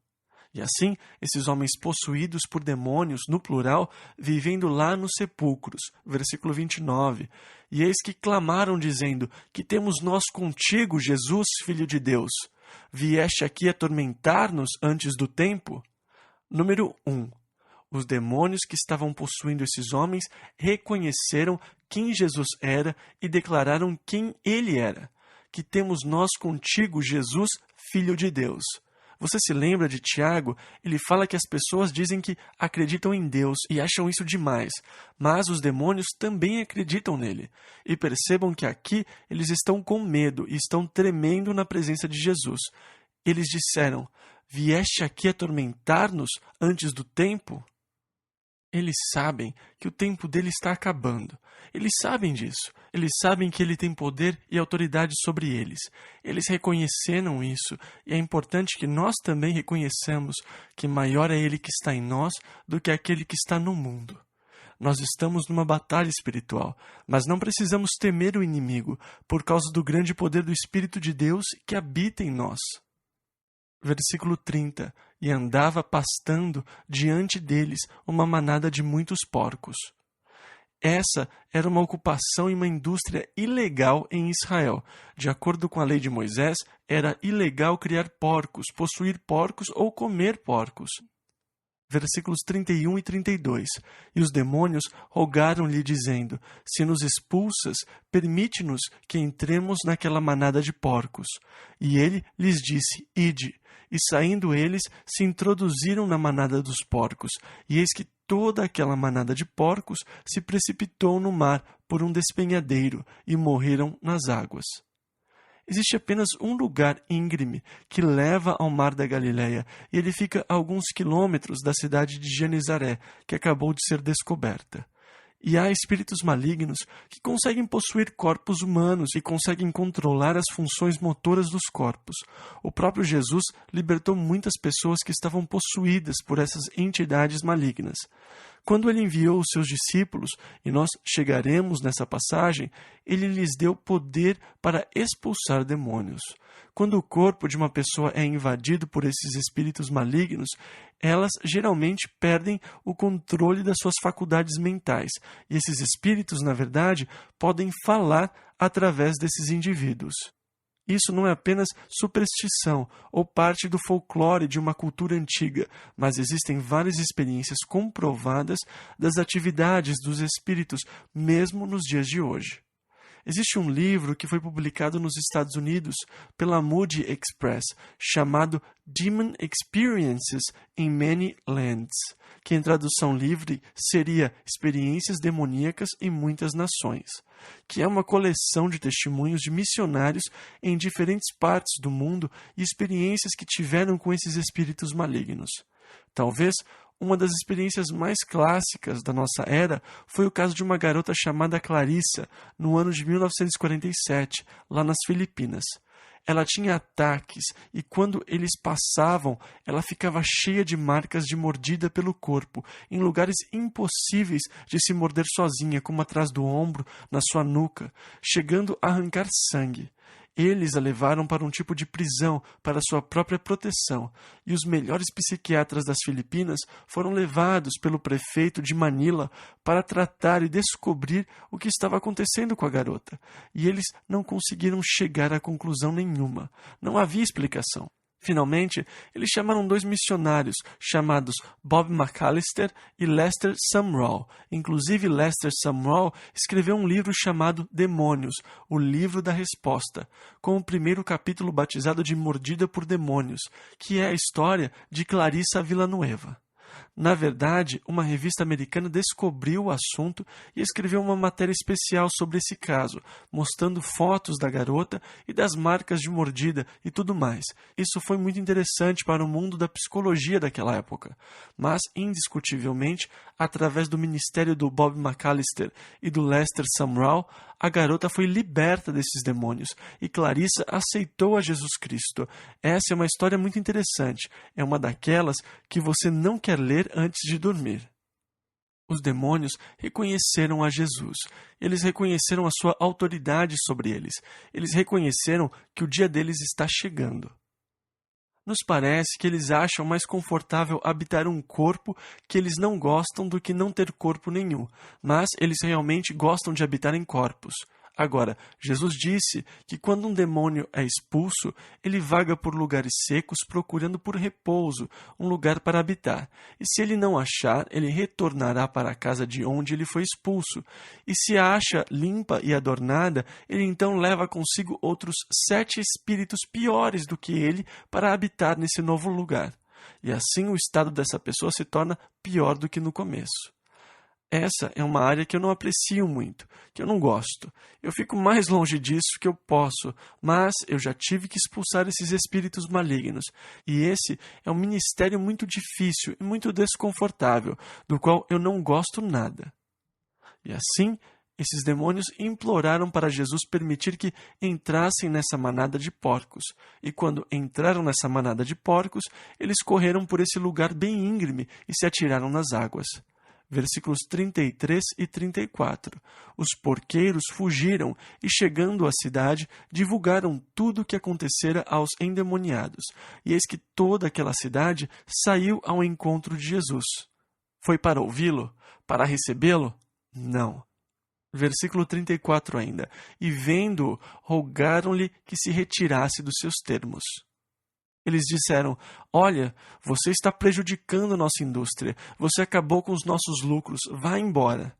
E assim, esses homens possuídos por demônios, no plural, vivendo lá nos sepulcros, versículo 29, e eis que clamaram dizendo, que temos nós contigo, Jesus, Filho de Deus? Vieste aqui atormentar-nos antes do tempo? Número 1. Os demônios que estavam possuindo esses homens reconheceram quem Jesus era e declararam quem ele era. Que temos nós contigo, Jesus, Filho de Deus. Você se lembra de Tiago? Ele fala que as pessoas dizem que acreditam em Deus e acham isso demais, mas os demônios também acreditam nele. E percebam que aqui eles estão com medo e estão tremendo na presença de Jesus. Eles disseram, vieste aqui atormentar-nos antes do tempo? Eles sabem que o tempo dele está acabando. Eles sabem disso. Eles sabem que ele tem poder e autoridade sobre eles. Eles reconheceram isso, e é importante que nós também reconheçamos que maior é ele que está em nós do que aquele que está no mundo. Nós estamos numa batalha espiritual, mas não precisamos temer o inimigo por causa do grande poder do Espírito de Deus que habita em nós. Versículo 30. E andava pastando diante deles uma manada de muitos porcos. Essa era uma ocupação e uma indústria ilegal em Israel. De acordo com a lei de Moisés, era ilegal criar porcos, possuir porcos ou comer porcos. Versículos 31 e 32. E os demônios rogaram-lhe, dizendo, se nos expulsas, permite-nos que entremos naquela manada de porcos. E ele lhes disse, ide. E saindo eles, se introduziram na manada dos porcos. E eis que toda aquela manada de porcos se precipitou no mar por um despenhadeiro e morreram nas águas. Existe apenas um lugar íngreme que leva ao mar da Galileia, e ele fica a alguns quilômetros da cidade de Genezaré, que acabou de ser descoberta. E há espíritos malignos que conseguem possuir corpos humanos e conseguem controlar as funções motoras dos corpos. O próprio Jesus libertou muitas pessoas que estavam possuídas por essas entidades malignas. Quando ele enviou os seus discípulos, e nós chegaremos nessa passagem, ele lhes deu poder para expulsar demônios. Quando o corpo de uma pessoa é invadido por esses espíritos malignos, elas geralmente perdem o controle das suas faculdades mentais, e esses espíritos, na verdade, podem falar através desses indivíduos. Isso não é apenas superstição ou parte do folclore de uma cultura antiga, mas existem várias experiências comprovadas das atividades dos espíritos, mesmo nos dias de hoje. Existe um livro que foi publicado nos Estados Unidos pela Moody Express, chamado Demon Experiences in Many Lands, que em tradução livre seria Experiências Demoníacas em Muitas Nações, que é uma coleção de testemunhos de missionários em diferentes partes do mundo e experiências que tiveram com esses espíritos malignos. Talvez uma das experiências mais clássicas da nossa era foi o caso de uma garota chamada Clarissa, no ano de 1947, lá nas Filipinas. Ela tinha ataques e quando eles passavam, ela ficava cheia de marcas de mordida pelo corpo, em lugares impossíveis de se morder sozinha, como atrás do ombro, na sua nuca, chegando a arrancar sangue. Eles a levaram para um tipo de prisão para sua própria proteção, e os melhores psiquiatras das Filipinas foram levados pelo prefeito de Manila para tratar e descobrir o que estava acontecendo com a garota. E eles não conseguiram chegar a conclusão nenhuma. Não havia explicação. Finalmente, eles chamaram 2 missionários, chamados Bob McAllister e Lester Sumrall. Inclusive, Lester Sumrall escreveu um livro chamado Demônios, o Livro da Resposta, com o primeiro capítulo batizado de Mordida por Demônios, que é a história de Clarissa Villanueva. Na verdade, uma revista americana descobriu o assunto e escreveu uma matéria especial sobre esse caso, mostrando fotos da garota e das marcas de mordida e tudo mais. Isso foi muito interessante para o mundo da psicologia daquela época. Mas, indiscutivelmente, através do ministério do Bob McAllister e do Lester Sumrall, a garota foi liberta desses demônios e Clarissa aceitou a Jesus Cristo. Essa é uma história muito interessante. É uma daquelas que você não quer ler antes de dormir. Os demônios reconheceram a Jesus. Eles reconheceram a sua autoridade sobre eles. Eles reconheceram que o dia deles está chegando. Nos parece que eles acham mais confortável habitar um corpo que eles não gostam do que não ter corpo nenhum, mas eles realmente gostam de habitar em corpos. Agora, Jesus disse que quando um demônio é expulso, ele vaga por lugares secos procurando por repouso, um lugar para habitar. E se ele não achar, ele retornará para a casa de onde ele foi expulso. E se a acha limpa e adornada, ele então leva consigo outros 7 espíritos piores do que ele para habitar nesse novo lugar. E assim o estado dessa pessoa se torna pior do que no começo. Essa é uma área que eu não aprecio muito, que eu não gosto. Eu fico mais longe disso que eu posso, mas eu já tive que expulsar esses espíritos malignos. E esse é um ministério muito difícil e muito desconfortável, do qual eu não gosto nada. E assim, esses demônios imploraram para Jesus permitir que entrassem nessa manada de porcos. E quando entraram nessa manada de porcos, eles correram por esse lugar bem íngreme e se atiraram nas águas. Versículos 33 e 34. Os porqueiros fugiram e, chegando à cidade, divulgaram tudo o que acontecera aos endemoniados. E eis que toda aquela cidade saiu ao encontro de Jesus. Foi para ouvi-lo? Para recebê-lo? Não. Versículo 34 ainda. E vendo-o, rogaram-lhe que se retirasse dos seus termos. Eles disseram: olha, você está prejudicando nossa indústria, você acabou com os nossos lucros, vá embora.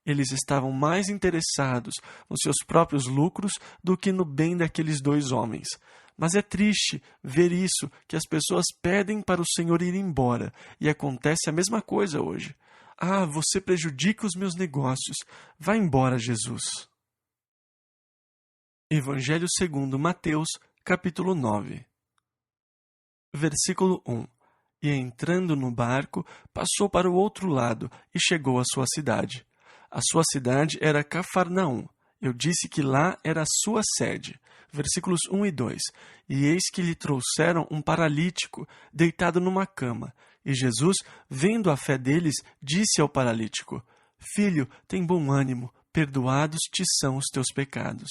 Eles estavam mais interessados nos seus próprios lucros do que no bem daqueles 2 homens. Mas é triste ver isso, que as pessoas pedem para o Senhor ir embora, e acontece a mesma coisa hoje. Ah, você prejudica os meus negócios, vá embora, Jesus. Evangelho segundo Mateus, capítulo 9. Versículo 1. E entrando no barco, passou para o outro lado e chegou à sua cidade. A sua cidade era Cafarnaum. Eu disse que lá era a sua sede. Versículos 1 e 2. E eis que lhe trouxeram um paralítico, deitado numa cama. E Jesus, vendo a fé deles, disse ao paralítico: Filho, tem bom ânimo, perdoados te são os teus pecados.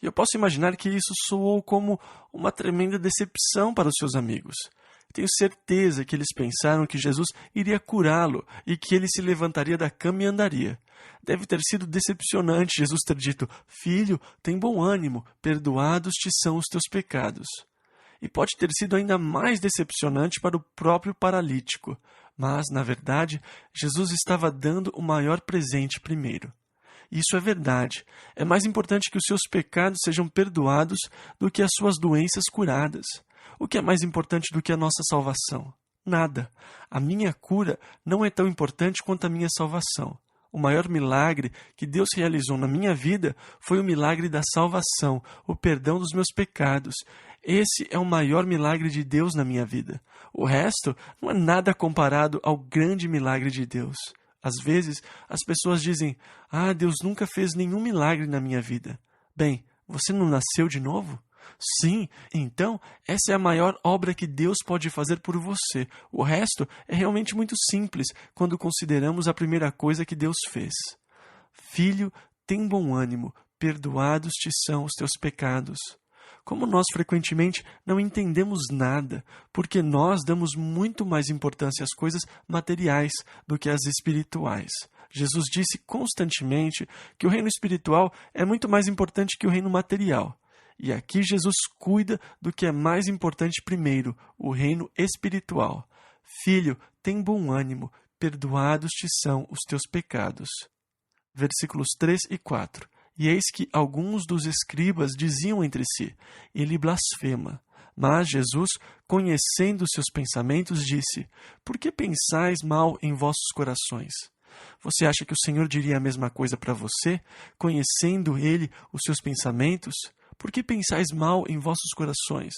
E eu posso imaginar que isso soou como uma tremenda decepção para os seus amigos. Tenho certeza que eles pensaram que Jesus iria curá-lo e que ele se levantaria da cama e andaria. Deve ter sido decepcionante Jesus ter dito: Filho, tem bom ânimo, perdoados te são os teus pecados. E pode ter sido ainda mais decepcionante para o próprio paralítico. Mas, na verdade, Jesus estava dando o maior presente primeiro. Isso é verdade. É mais importante que os seus pecados sejam perdoados do que as suas doenças curadas. O que é mais importante do que a nossa salvação? Nada. A minha cura não é tão importante quanto a minha salvação. O maior milagre que Deus realizou na minha vida foi o milagre da salvação, o perdão dos meus pecados. Esse é o maior milagre de Deus na minha vida. O resto não é nada comparado ao grande milagre de Deus. Às vezes, as pessoas dizem: Ah, Deus nunca fez nenhum milagre na minha vida. Bem, você não nasceu de novo? Sim, então essa é a maior obra que Deus pode fazer por você. O resto é realmente muito simples quando consideramos a primeira coisa que Deus fez. Filho, tem bom ânimo, perdoados te são os teus pecados. Como nós frequentemente não entendemos nada, porque nós damos muito mais importância às coisas materiais do que às espirituais. Jesus disse constantemente que o reino espiritual é muito mais importante que o reino material. E aqui Jesus cuida do que é mais importante primeiro, o reino espiritual. Filho, tem bom ânimo, perdoados te são os teus pecados. Versículos 3 e 4. E eis que alguns dos escribas diziam entre si, ele blasfema. Mas Jesus, conhecendo seus pensamentos, disse, por que pensais mal em vossos corações? Você acha que o Senhor diria a mesma coisa para você, conhecendo Ele os seus pensamentos? Por que pensais mal em vossos corações?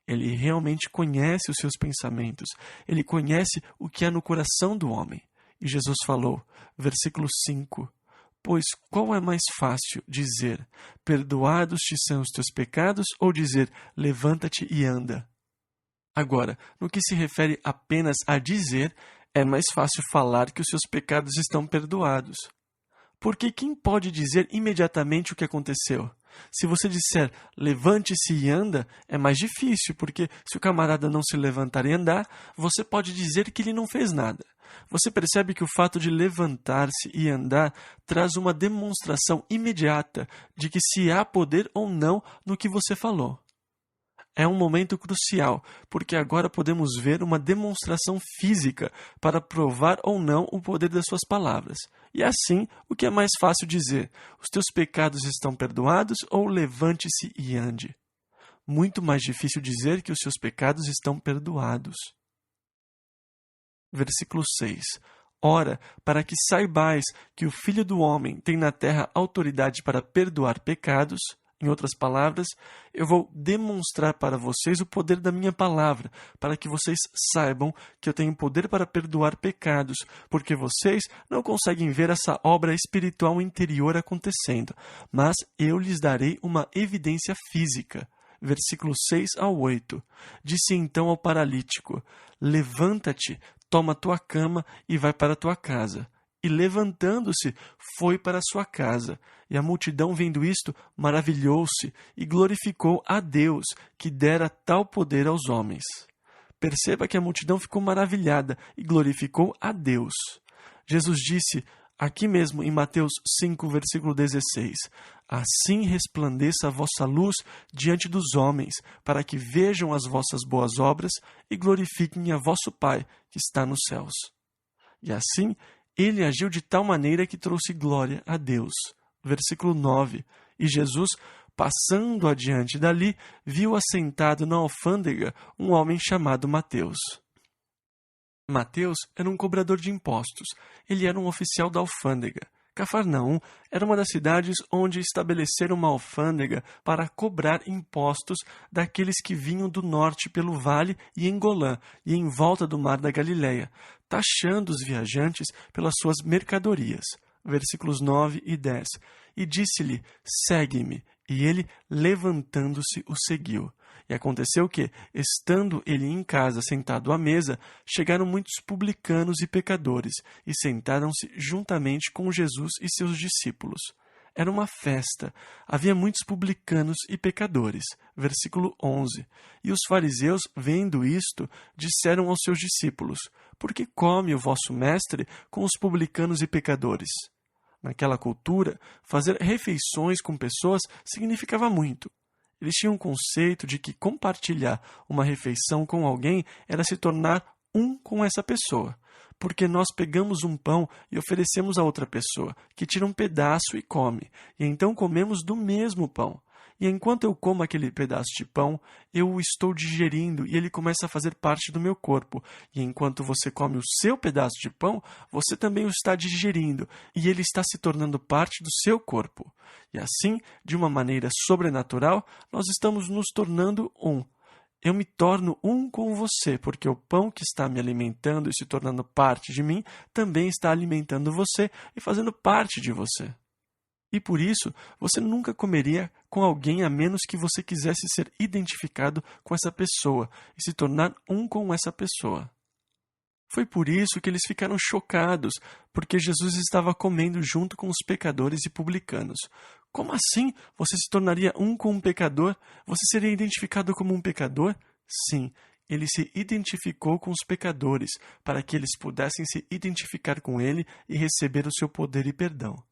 Ele realmente conhece os seus pensamentos. Ele conhece o que há no coração do homem. E Jesus falou, versículo 5, pois qual é mais fácil dizer, perdoados te são os teus pecados, ou dizer, levanta-te e anda? Agora, no que se refere apenas a dizer, é mais fácil falar que os seus pecados estão perdoados. Porque quem pode dizer imediatamente o que aconteceu? Se você disser, levante-se e anda, é mais difícil, porque se o camarada não se levantar e andar, você pode dizer que ele não fez nada. Você percebe que o fato de levantar-se e andar traz uma demonstração imediata de que se há poder ou não no que você falou. É um momento crucial, porque agora podemos ver uma demonstração física para provar ou não o poder das suas palavras. E assim, o que é mais fácil dizer? Os teus pecados estão perdoados ou levante-se e ande? Muito mais difícil dizer que os seus pecados estão perdoados. Versículo 6. Ora, para que saibais que o Filho do Homem tem na terra autoridade para perdoar pecados, em outras palavras, eu vou demonstrar para vocês o poder da minha palavra, para que vocês saibam que eu tenho poder para perdoar pecados, porque vocês não conseguem ver essa obra espiritual interior acontecendo, mas eu lhes darei uma evidência física. Versículos 6 ao 8. Disse então ao paralítico, levanta-te, toma tua cama e vai para tua casa. E levantando-se, foi para sua casa. E a multidão, vendo isto, maravilhou-se e glorificou a Deus, que dera tal poder aos homens. Perceba que a multidão ficou maravilhada e glorificou a Deus. Jesus disse, aqui mesmo em Mateus 5, versículo 16, assim resplandeça a vossa luz diante dos homens, para que vejam as vossas boas obras e glorifiquem a vosso Pai, que está nos céus. E assim, ele agiu de tal maneira que trouxe glória a Deus. Versículo 9. E Jesus, passando adiante dali, viu assentado na alfândega um homem chamado Mateus. Mateus era um cobrador de impostos. Ele era um oficial da alfândega. Cafarnaum era uma das cidades onde estabeleceram uma alfândega para cobrar impostos daqueles que vinham do norte pelo vale e em Golã e em volta do mar da Galileia, taxando os viajantes pelas suas mercadorias. Versículos 9 e 10. E disse-lhe, segue-me. E ele, levantando-se, o seguiu. E aconteceu que, estando ele em casa sentado à mesa, chegaram muitos publicanos e pecadores, e sentaram-se juntamente com Jesus e seus discípulos. Era uma festa. Havia muitos publicanos e pecadores. Versículo 11. E os fariseus, vendo isto, disseram aos seus discípulos, por que come o vosso mestre com os publicanos e pecadores? Naquela cultura, fazer refeições com pessoas significava muito. Eles tinham um conceito de que compartilhar uma refeição com alguém era se tornar um com essa pessoa. Porque nós pegamos um pão e oferecemos a outra pessoa, que tira um pedaço e come, e então comemos do mesmo pão. E enquanto eu como aquele pedaço de pão, eu o estou digerindo e ele começa a fazer parte do meu corpo. E enquanto você come o seu pedaço de pão, você também o está digerindo e ele está se tornando parte do seu corpo. E assim, de uma maneira sobrenatural, nós estamos nos tornando um. Eu me torno um com você, porque o pão que está me alimentando e se tornando parte de mim também está alimentando você e fazendo parte de você. E por isso, você nunca comeria com alguém a menos que você quisesse ser identificado com essa pessoa e se tornar um com essa pessoa. Foi por isso que eles ficaram chocados, porque Jesus estava comendo junto com os pecadores e publicanos. Como assim você se tornaria um com um pecador? Você seria identificado como um pecador? Sim, ele se identificou com os pecadores, para que eles pudessem se identificar com ele e receber o seu poder e perdão.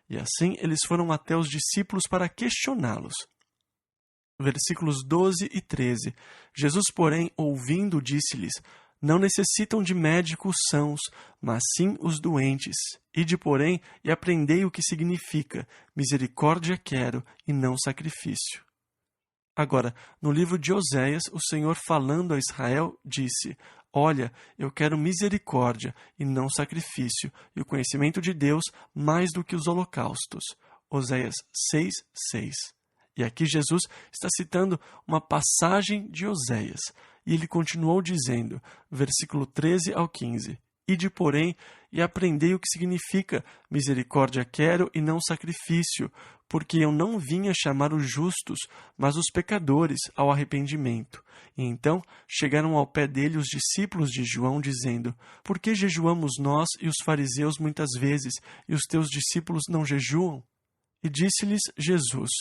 E assim eles foram até os discípulos para questioná-los. Versículos 12 e 13. Jesus, porém, ouvindo, disse-lhes: Não necessitam de médicos sãos, mas sim os doentes. Ide, porém, e aprendei o que significa: misericórdia quero e não sacrifício. Agora, no livro de Oséias, o Senhor, falando a Israel, disse: Olha, eu quero misericórdia e não sacrifício, e o conhecimento de Deus mais do que os holocaustos. Oséias 6:6. E aqui Jesus está citando uma passagem de Oséias, e ele continuou dizendo, versículo 13 ao 15: Ide, porém, e aprendei o que significa: misericórdia quero e não sacrifício, porque eu não vim a chamar os justos, mas os pecadores ao arrependimento. E então chegaram ao pé dele os discípulos de João, dizendo: Por que jejuamos nós e os fariseus muitas vezes, e os teus discípulos não jejuam? E disse-lhes Jesus: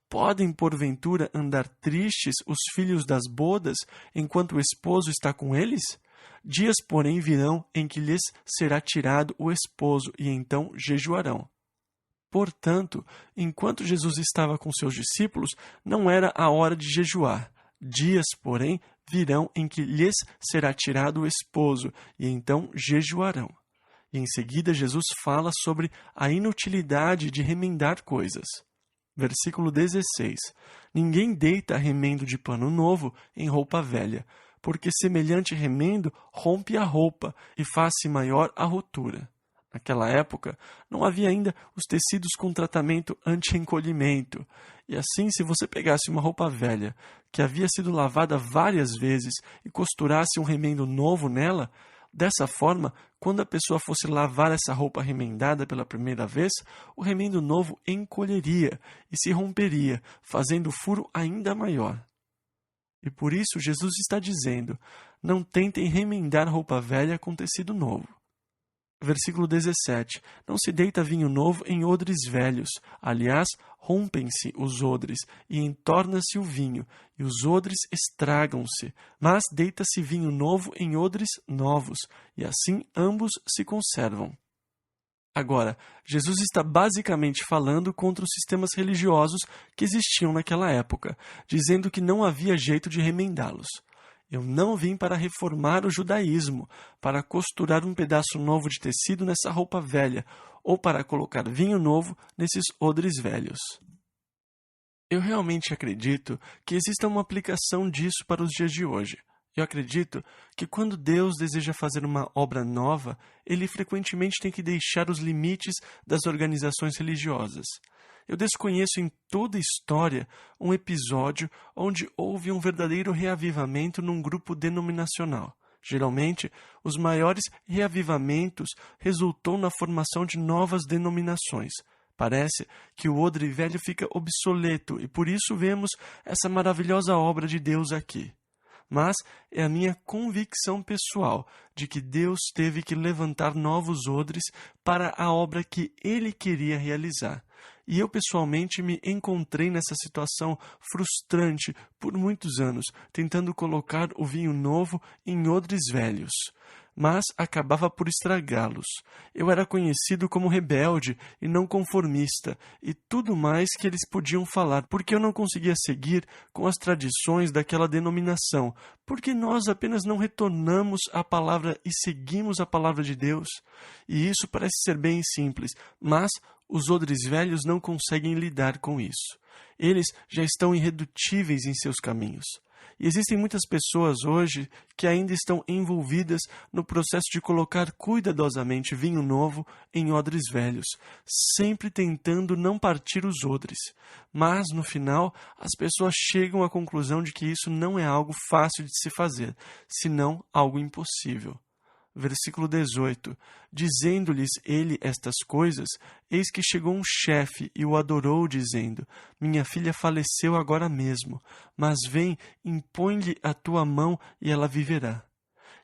Podem, porventura, andar tristes os filhos das bodas, enquanto o esposo está com eles? Dias, porém, virão em que lhes será tirado o esposo, e então jejuarão. Portanto, enquanto Jesus estava com seus discípulos, não era a hora de jejuar. Dias, porém, virão em que lhes será tirado o esposo, e então jejuarão. E em seguida Jesus fala sobre a inutilidade de remendar coisas. Versículo 16. Ninguém deita remendo de pano novo em roupa velha, porque semelhante remendo rompe a roupa e faz-se maior a rotura. Naquela época, não havia ainda os tecidos com tratamento anti-encolhimento. E assim, se você pegasse uma roupa velha, que havia sido lavada várias vezes, e costurasse um remendo novo nela, dessa forma, quando a pessoa fosse lavar essa roupa remendada pela primeira vez, o remendo novo encolheria e se romperia, fazendo o furo ainda maior. E por isso Jesus está dizendo: não tentem remendar roupa velha com tecido novo. Versículo 17. Não se deita vinho novo em odres velhos. Aliás, rompem-se os odres, e entorna-se o vinho, e os odres estragam-se. Mas deita-se vinho novo em odres novos, e assim ambos se conservam. Agora, Jesus está basicamente falando contra os sistemas religiosos que existiam naquela época, dizendo que não havia jeito de remendá-los. Eu não vim para reformar o judaísmo, para costurar um pedaço novo de tecido nessa roupa velha, ou para colocar vinho novo nesses odres velhos. Eu realmente acredito que exista uma aplicação disso para os dias de hoje. Eu acredito que quando Deus deseja fazer uma obra nova, Ele frequentemente tem que deixar os limites das organizações religiosas. Eu desconheço em toda a história um episódio onde houve um verdadeiro reavivamento num grupo denominacional. Geralmente, os maiores reavivamentos resultou na formação de novas denominações. Parece que o odre velho fica obsoleto e por isso vemos essa maravilhosa obra de Deus aqui. Mas é a minha convicção pessoal de que Deus teve que levantar novos odres para a obra que Ele queria realizar. E eu pessoalmente me encontrei nessa situação frustrante por muitos anos, tentando colocar o vinho novo em odres velhos, mas acabava por estragá-los. Eu era conhecido como rebelde e não conformista, e tudo mais que eles podiam falar, porque eu não conseguia seguir com as tradições daquela denominação, porque nós apenas não retornamos à palavra e seguimos a palavra de Deus. E isso parece ser bem simples, mas os odres velhos não conseguem lidar com isso. Eles já estão irredutíveis em seus caminhos. E existem muitas pessoas hoje que ainda estão envolvidas no processo de colocar cuidadosamente vinho novo em odres velhos, sempre tentando não partir os odres. Mas, no final, as pessoas chegam à conclusão de que isso não é algo fácil de se fazer, senão algo impossível. Versículo 18. Dizendo-lhes ele estas coisas, eis que chegou um chefe e o adorou, dizendo: Minha filha faleceu agora mesmo, mas vem, impõe-lhe a tua mão e ela viverá.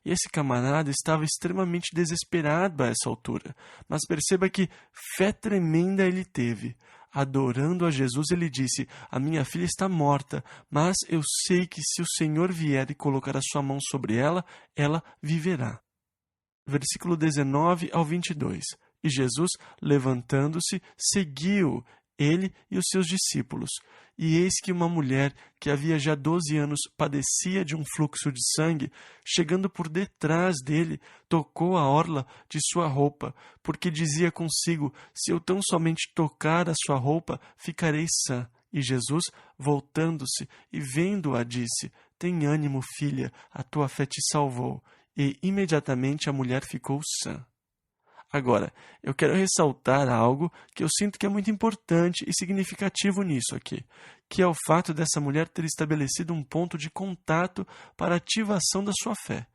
E esse camarada estava extremamente desesperado a essa altura, mas perceba que fé tremenda ele teve. Adorando a Jesus, ele disse: A minha filha está morta, mas eu sei que se o Senhor vier e colocar a sua mão sobre ela, ela viverá. Versículo 19 ao 22. E Jesus, levantando-se, seguiu, ele e os seus discípulos. E eis que uma mulher, que havia já 12 anos padecia de um fluxo de sangue, chegando por detrás dele, tocou a orla de sua roupa, porque dizia consigo: se eu tão somente tocar a sua roupa, ficarei sã. E Jesus, voltando-se e vendo-a, disse: tem ânimo, filha, a tua fé te salvou. E imediatamente a mulher ficou sã. Agora, eu quero ressaltar algo que eu sinto que é muito importante e significativo nisso aqui, que é o fato dessa mulher ter estabelecido um ponto de contato para a ativação da sua fé.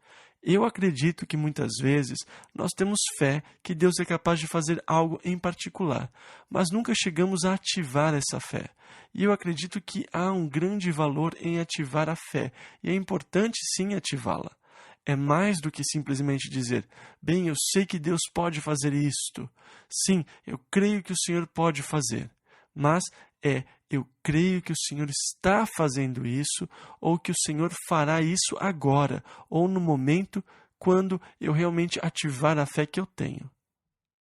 Eu acredito que muitas vezes nós temos fé que Deus é capaz de fazer algo em particular, mas nunca chegamos a ativar essa fé. E eu acredito que há um grande valor em ativar a fé, e é importante sim ativá-la. É mais do que simplesmente dizer: bem, eu sei que Deus pode fazer isto. Sim, eu creio que o Senhor pode fazer. Mas eu creio que o Senhor está fazendo isso, ou que o Senhor fará isso agora, ou no momento quando eu realmente ativar a fé que eu tenho.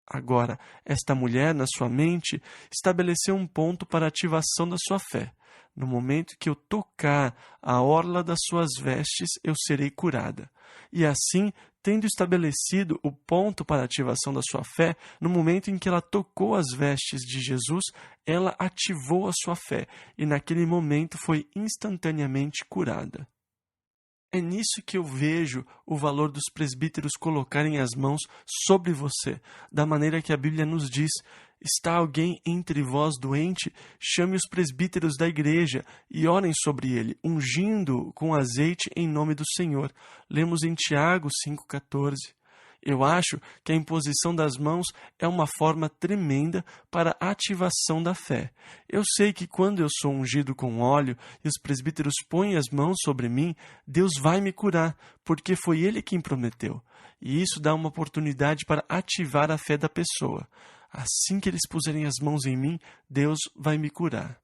Agora, esta mulher, na sua mente, estabeleceu um ponto para a ativação da sua fé. No momento que eu tocar a orla das suas vestes, eu serei curada. E assim, tendo estabelecido o ponto para a ativação da sua fé, no momento em que ela tocou as vestes de Jesus, ela ativou a sua fé e naquele momento foi instantaneamente curada. É nisso que eu vejo o valor dos presbíteros colocarem as mãos sobre você, da maneira que a Bíblia nos diz: está alguém entre vós doente? Chame os presbíteros da igreja e orem sobre ele, ungindo-o com azeite em nome do Senhor. Lemos em Tiago 5,14. Eu acho que a imposição das mãos é uma forma tremenda para a ativação da fé. Eu sei que quando eu sou ungido com óleo e os presbíteros põem as mãos sobre mim, Deus vai me curar, porque foi Ele quem prometeu. E isso dá uma oportunidade para ativar a fé da pessoa. Assim que eles puserem as mãos em mim, Deus vai me curar.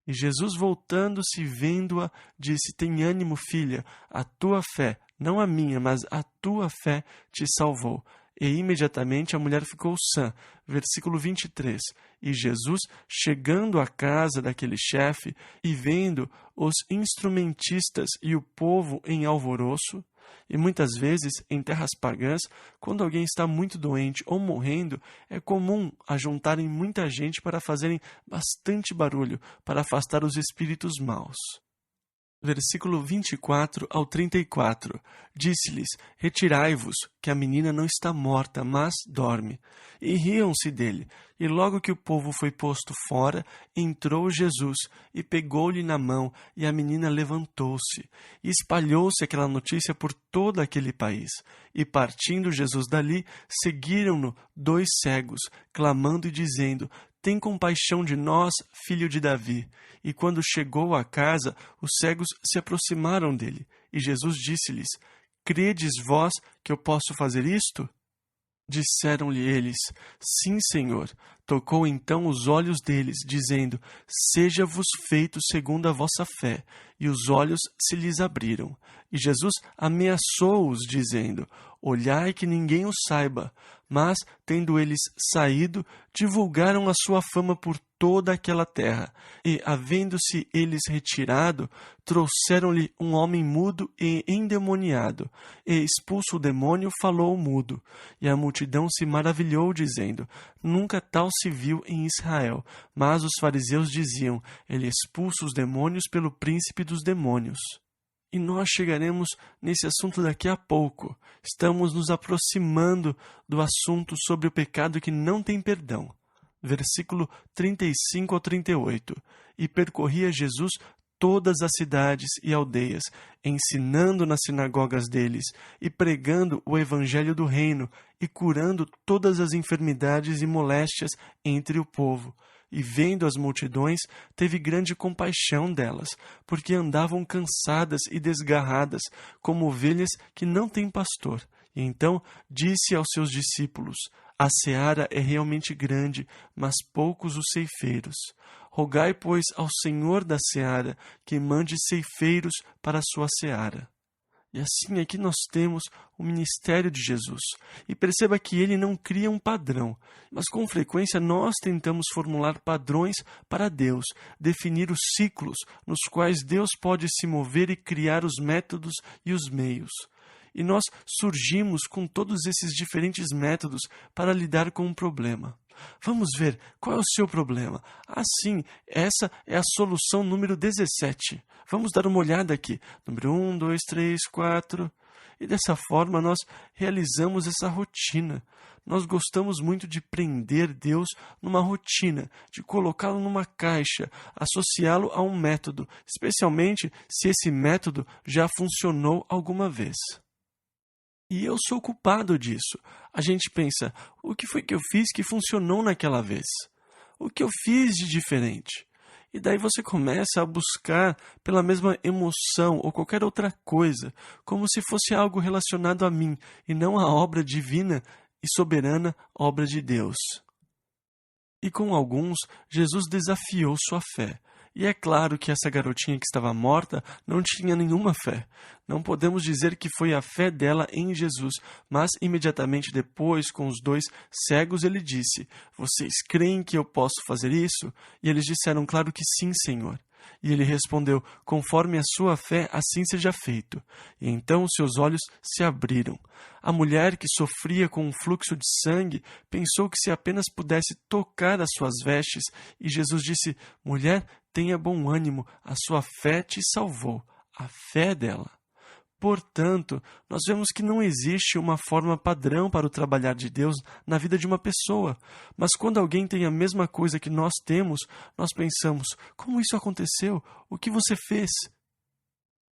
E Jesus, voltando-se e vendo-a, disse: tem ânimo, filha, a tua fé, não a minha, mas a tua fé te salvou. E imediatamente a mulher ficou sã. Versículo 23. E Jesus, chegando à casa daquele chefe e vendo os instrumentistas e o povo em alvoroço, e muitas vezes, em terras pagãs, quando alguém está muito doente ou morrendo, é comum ajuntarem muita gente para fazerem bastante barulho, para afastar os espíritos maus. Versículo 24 ao 34. Disse-lhes: retirai-vos, que a menina não está morta, mas dorme. E riam-se dele. E logo que o povo foi posto fora, entrou Jesus e pegou-lhe na mão, e a menina levantou-se. E espalhou-se aquela notícia por todo aquele país. E partindo Jesus dali, seguiram-no 2 cegos, clamando e dizendo: tem compaixão de nós, filho de Davi. E quando chegou à casa, os cegos se aproximaram dele. E Jesus disse-lhes: credes vós que eu posso fazer isto? Disseram-lhe eles: sim, Senhor. Tocou então os olhos deles, dizendo: seja-vos feito segundo a vossa fé. E os olhos se lhes abriram. E Jesus ameaçou-os, dizendo: olhai que ninguém o saiba. Mas, tendo eles saído, divulgaram a sua fama por toda aquela terra. E, havendo-se eles retirado, trouxeram-lhe um homem mudo e endemoniado. E, expulso o demônio, falou o mudo. E a multidão se maravilhou, dizendo: nunca tal se viu em Israel. Mas os fariseus diziam: ele expulsa os demônios pelo príncipe dos demônios. E nós chegaremos nesse assunto daqui a pouco. Estamos nos aproximando do assunto sobre o pecado que não tem perdão. Versículo 35 ao 38. E percorria Jesus todas as cidades e aldeias, ensinando nas sinagogas deles, e pregando o evangelho do reino, e curando todas as enfermidades e moléstias entre o povo. E vendo as multidões, teve grande compaixão delas, porque andavam cansadas e desgarradas, como ovelhas que não têm pastor. E então disse aos seus discípulos: a seara é realmente grande, mas poucos os ceifeiros. Rogai, pois, ao Senhor da seara que mande ceifeiros para a sua seara. E assim aqui nós temos o ministério de Jesus. E perceba que ele não cria um padrão, mas com frequência nós tentamos formular padrões para Deus, definir os ciclos nos quais Deus pode se mover e criar os métodos e os meios. E nós surgimos com todos esses diferentes métodos para lidar com um problema. Vamos ver qual é o seu problema. Sim, essa é a solução número 17. Vamos dar uma olhada aqui. Número 1, 2, 3, 4. E dessa forma nós realizamos essa rotina. Nós gostamos muito de prender Deus numa rotina, de colocá-lo numa caixa, associá-lo a um método, especialmente se esse método já funcionou alguma vez. E eu sou culpado disso. A gente pensa, o que foi que eu fiz que funcionou naquela vez? O que eu fiz de diferente? E daí você começa a buscar pela mesma emoção ou qualquer outra coisa, como se fosse algo relacionado a mim, e não a obra divina e soberana obra de Deus. E com alguns, Jesus desafiou sua fé. E é claro que essa garotinha que estava morta não tinha nenhuma fé. Não podemos dizer que foi a fé dela em Jesus, mas imediatamente depois, com os 2 cegos, ele disse: "Vocês creem que eu posso fazer isso?" E eles disseram: "Claro que sim, Senhor." E ele respondeu: "Conforme a sua fé, assim seja feito." E então seus olhos se abriram. A mulher que sofria com um fluxo de sangue pensou que se apenas pudesse tocar as suas vestes, e Jesus disse: "Mulher, tenha bom ânimo, a sua fé te salvou." A fé dela. Portanto, nós vemos que não existe uma forma padrão para o trabalhar de Deus na vida de uma pessoa. Mas quando alguém tem a mesma coisa que nós temos, nós pensamos: como isso aconteceu? O que você fez?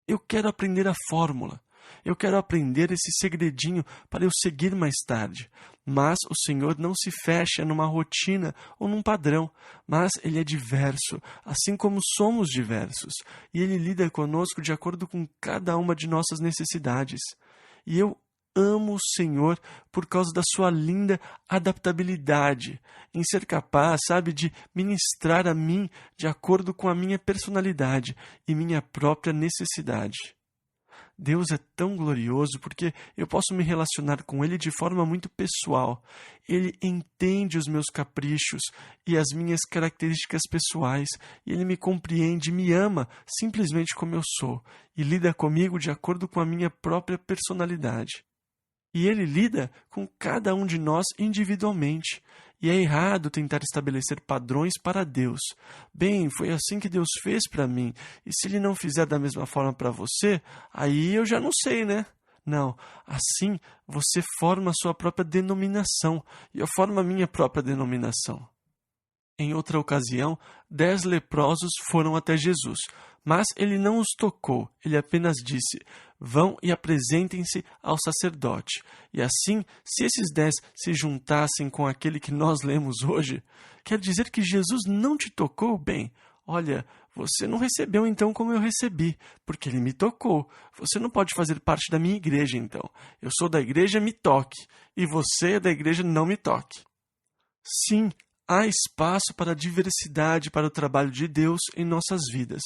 Eu quero aprender a fórmula. Eu quero aprender esse segredinho para eu seguir mais tarde. Mas o Senhor não se fecha numa rotina ou num padrão, mas Ele é diverso, assim como somos diversos, e Ele lida conosco de acordo com cada uma de nossas necessidades. E eu amo o Senhor por causa da sua linda adaptabilidade, em ser capaz, de ministrar a mim de acordo com a minha personalidade e minha própria necessidade. Deus é tão glorioso porque eu posso me relacionar com Ele de forma muito pessoal. Ele entende os meus caprichos e as minhas características pessoais, e Ele me compreende e me ama simplesmente como eu sou, e lida comigo de acordo com a minha própria personalidade. E Ele lida com cada um de nós individualmente. E é errado tentar estabelecer padrões para Deus. Bem, foi assim que Deus fez para mim. E se Ele não fizer da mesma forma para você, aí eu já não sei, né? Não, assim você forma a sua própria denominação. E eu formo a minha própria denominação. Em outra ocasião, 10 leprosos foram até Jesus, mas ele não os tocou, ele apenas disse: "Vão e apresentem-se ao sacerdote." E assim, se esses 10 se juntassem com aquele que nós lemos hoje, quer dizer que Jesus não te tocou bem? Olha, você não recebeu então como eu recebi, porque ele me tocou. Você não pode fazer parte da minha igreja então. Eu sou da igreja, me toque, e você é da igreja, não me toque. Sim, há espaço para a diversidade para o trabalho de Deus em nossas vidas.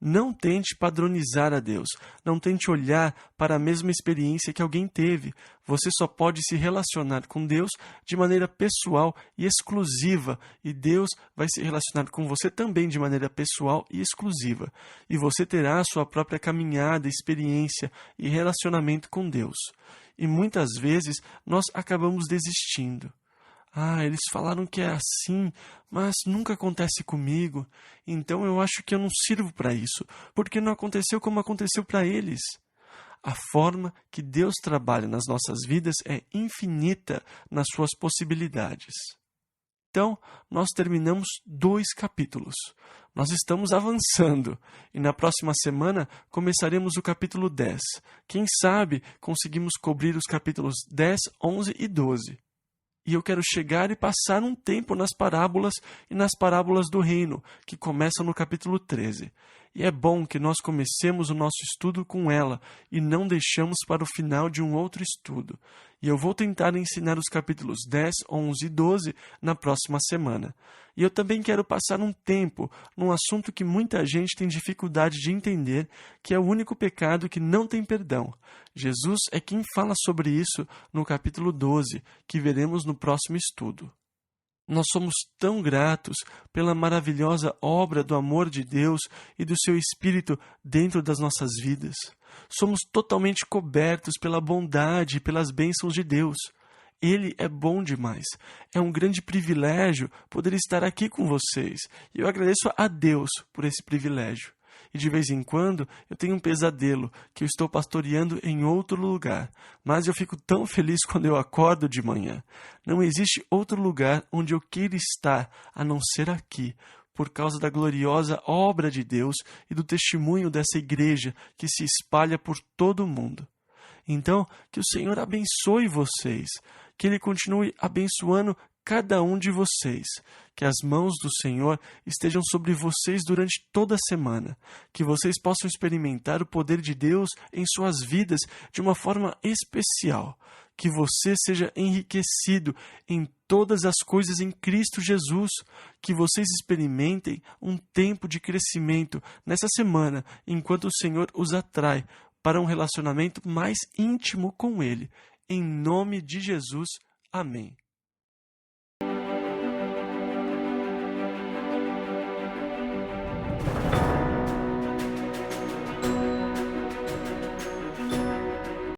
Não tente padronizar a Deus. Não tente olhar para a mesma experiência que alguém teve. Você só pode se relacionar com Deus de maneira pessoal e exclusiva. E Deus vai se relacionar com você também de maneira pessoal e exclusiva. E você terá a sua própria caminhada, experiência e relacionamento com Deus. E muitas vezes nós acabamos desistindo. Eles falaram que é assim, mas nunca acontece comigo. Então eu acho que eu não sirvo para isso, porque não aconteceu como aconteceu para eles. A forma que Deus trabalha nas nossas vidas é infinita nas suas possibilidades. Então, nós terminamos 2 capítulos. Nós estamos avançando e na próxima semana começaremos o capítulo 10. Quem sabe conseguimos cobrir os capítulos 10, 11 e 12. E eu quero chegar e passar um tempo nas parábolas e nas parábolas do reino, que começam no capítulo 13. e é bom que nós comecemos o nosso estudo com ela e não deixamos para o final de um outro estudo. E eu vou tentar ensinar os capítulos 10, 11 e 12 na próxima semana. E eu também quero passar um tempo num assunto que muita gente tem dificuldade de entender, que é o único pecado que não tem perdão. Jesus é quem fala sobre isso no capítulo 12, que veremos no próximo estudo. Nós somos tão gratos pela maravilhosa obra do amor de Deus e do seu Espírito dentro das nossas vidas. Somos totalmente cobertos pela bondade e pelas bênçãos de Deus. Ele é bom demais. É um grande privilégio poder estar aqui com vocês. E eu agradeço a Deus por esse privilégio. E de vez em quando eu tenho um pesadelo que eu estou pastoreando em outro lugar, mas eu fico tão feliz quando eu acordo de manhã. Não existe outro lugar onde eu queira estar a não ser aqui, por causa da gloriosa obra de Deus e do testemunho dessa igreja que se espalha por todo o mundo. Então, que o Senhor abençoe vocês, que Ele continue abençoando cada um de vocês, que as mãos do Senhor estejam sobre vocês durante toda a semana, que vocês possam experimentar o poder de Deus em suas vidas de uma forma especial, que você seja enriquecido em todas as coisas em Cristo Jesus, que vocês experimentem um tempo de crescimento nessa semana, enquanto o Senhor os atrai para um relacionamento mais íntimo com Ele. Em nome de Jesus, amém.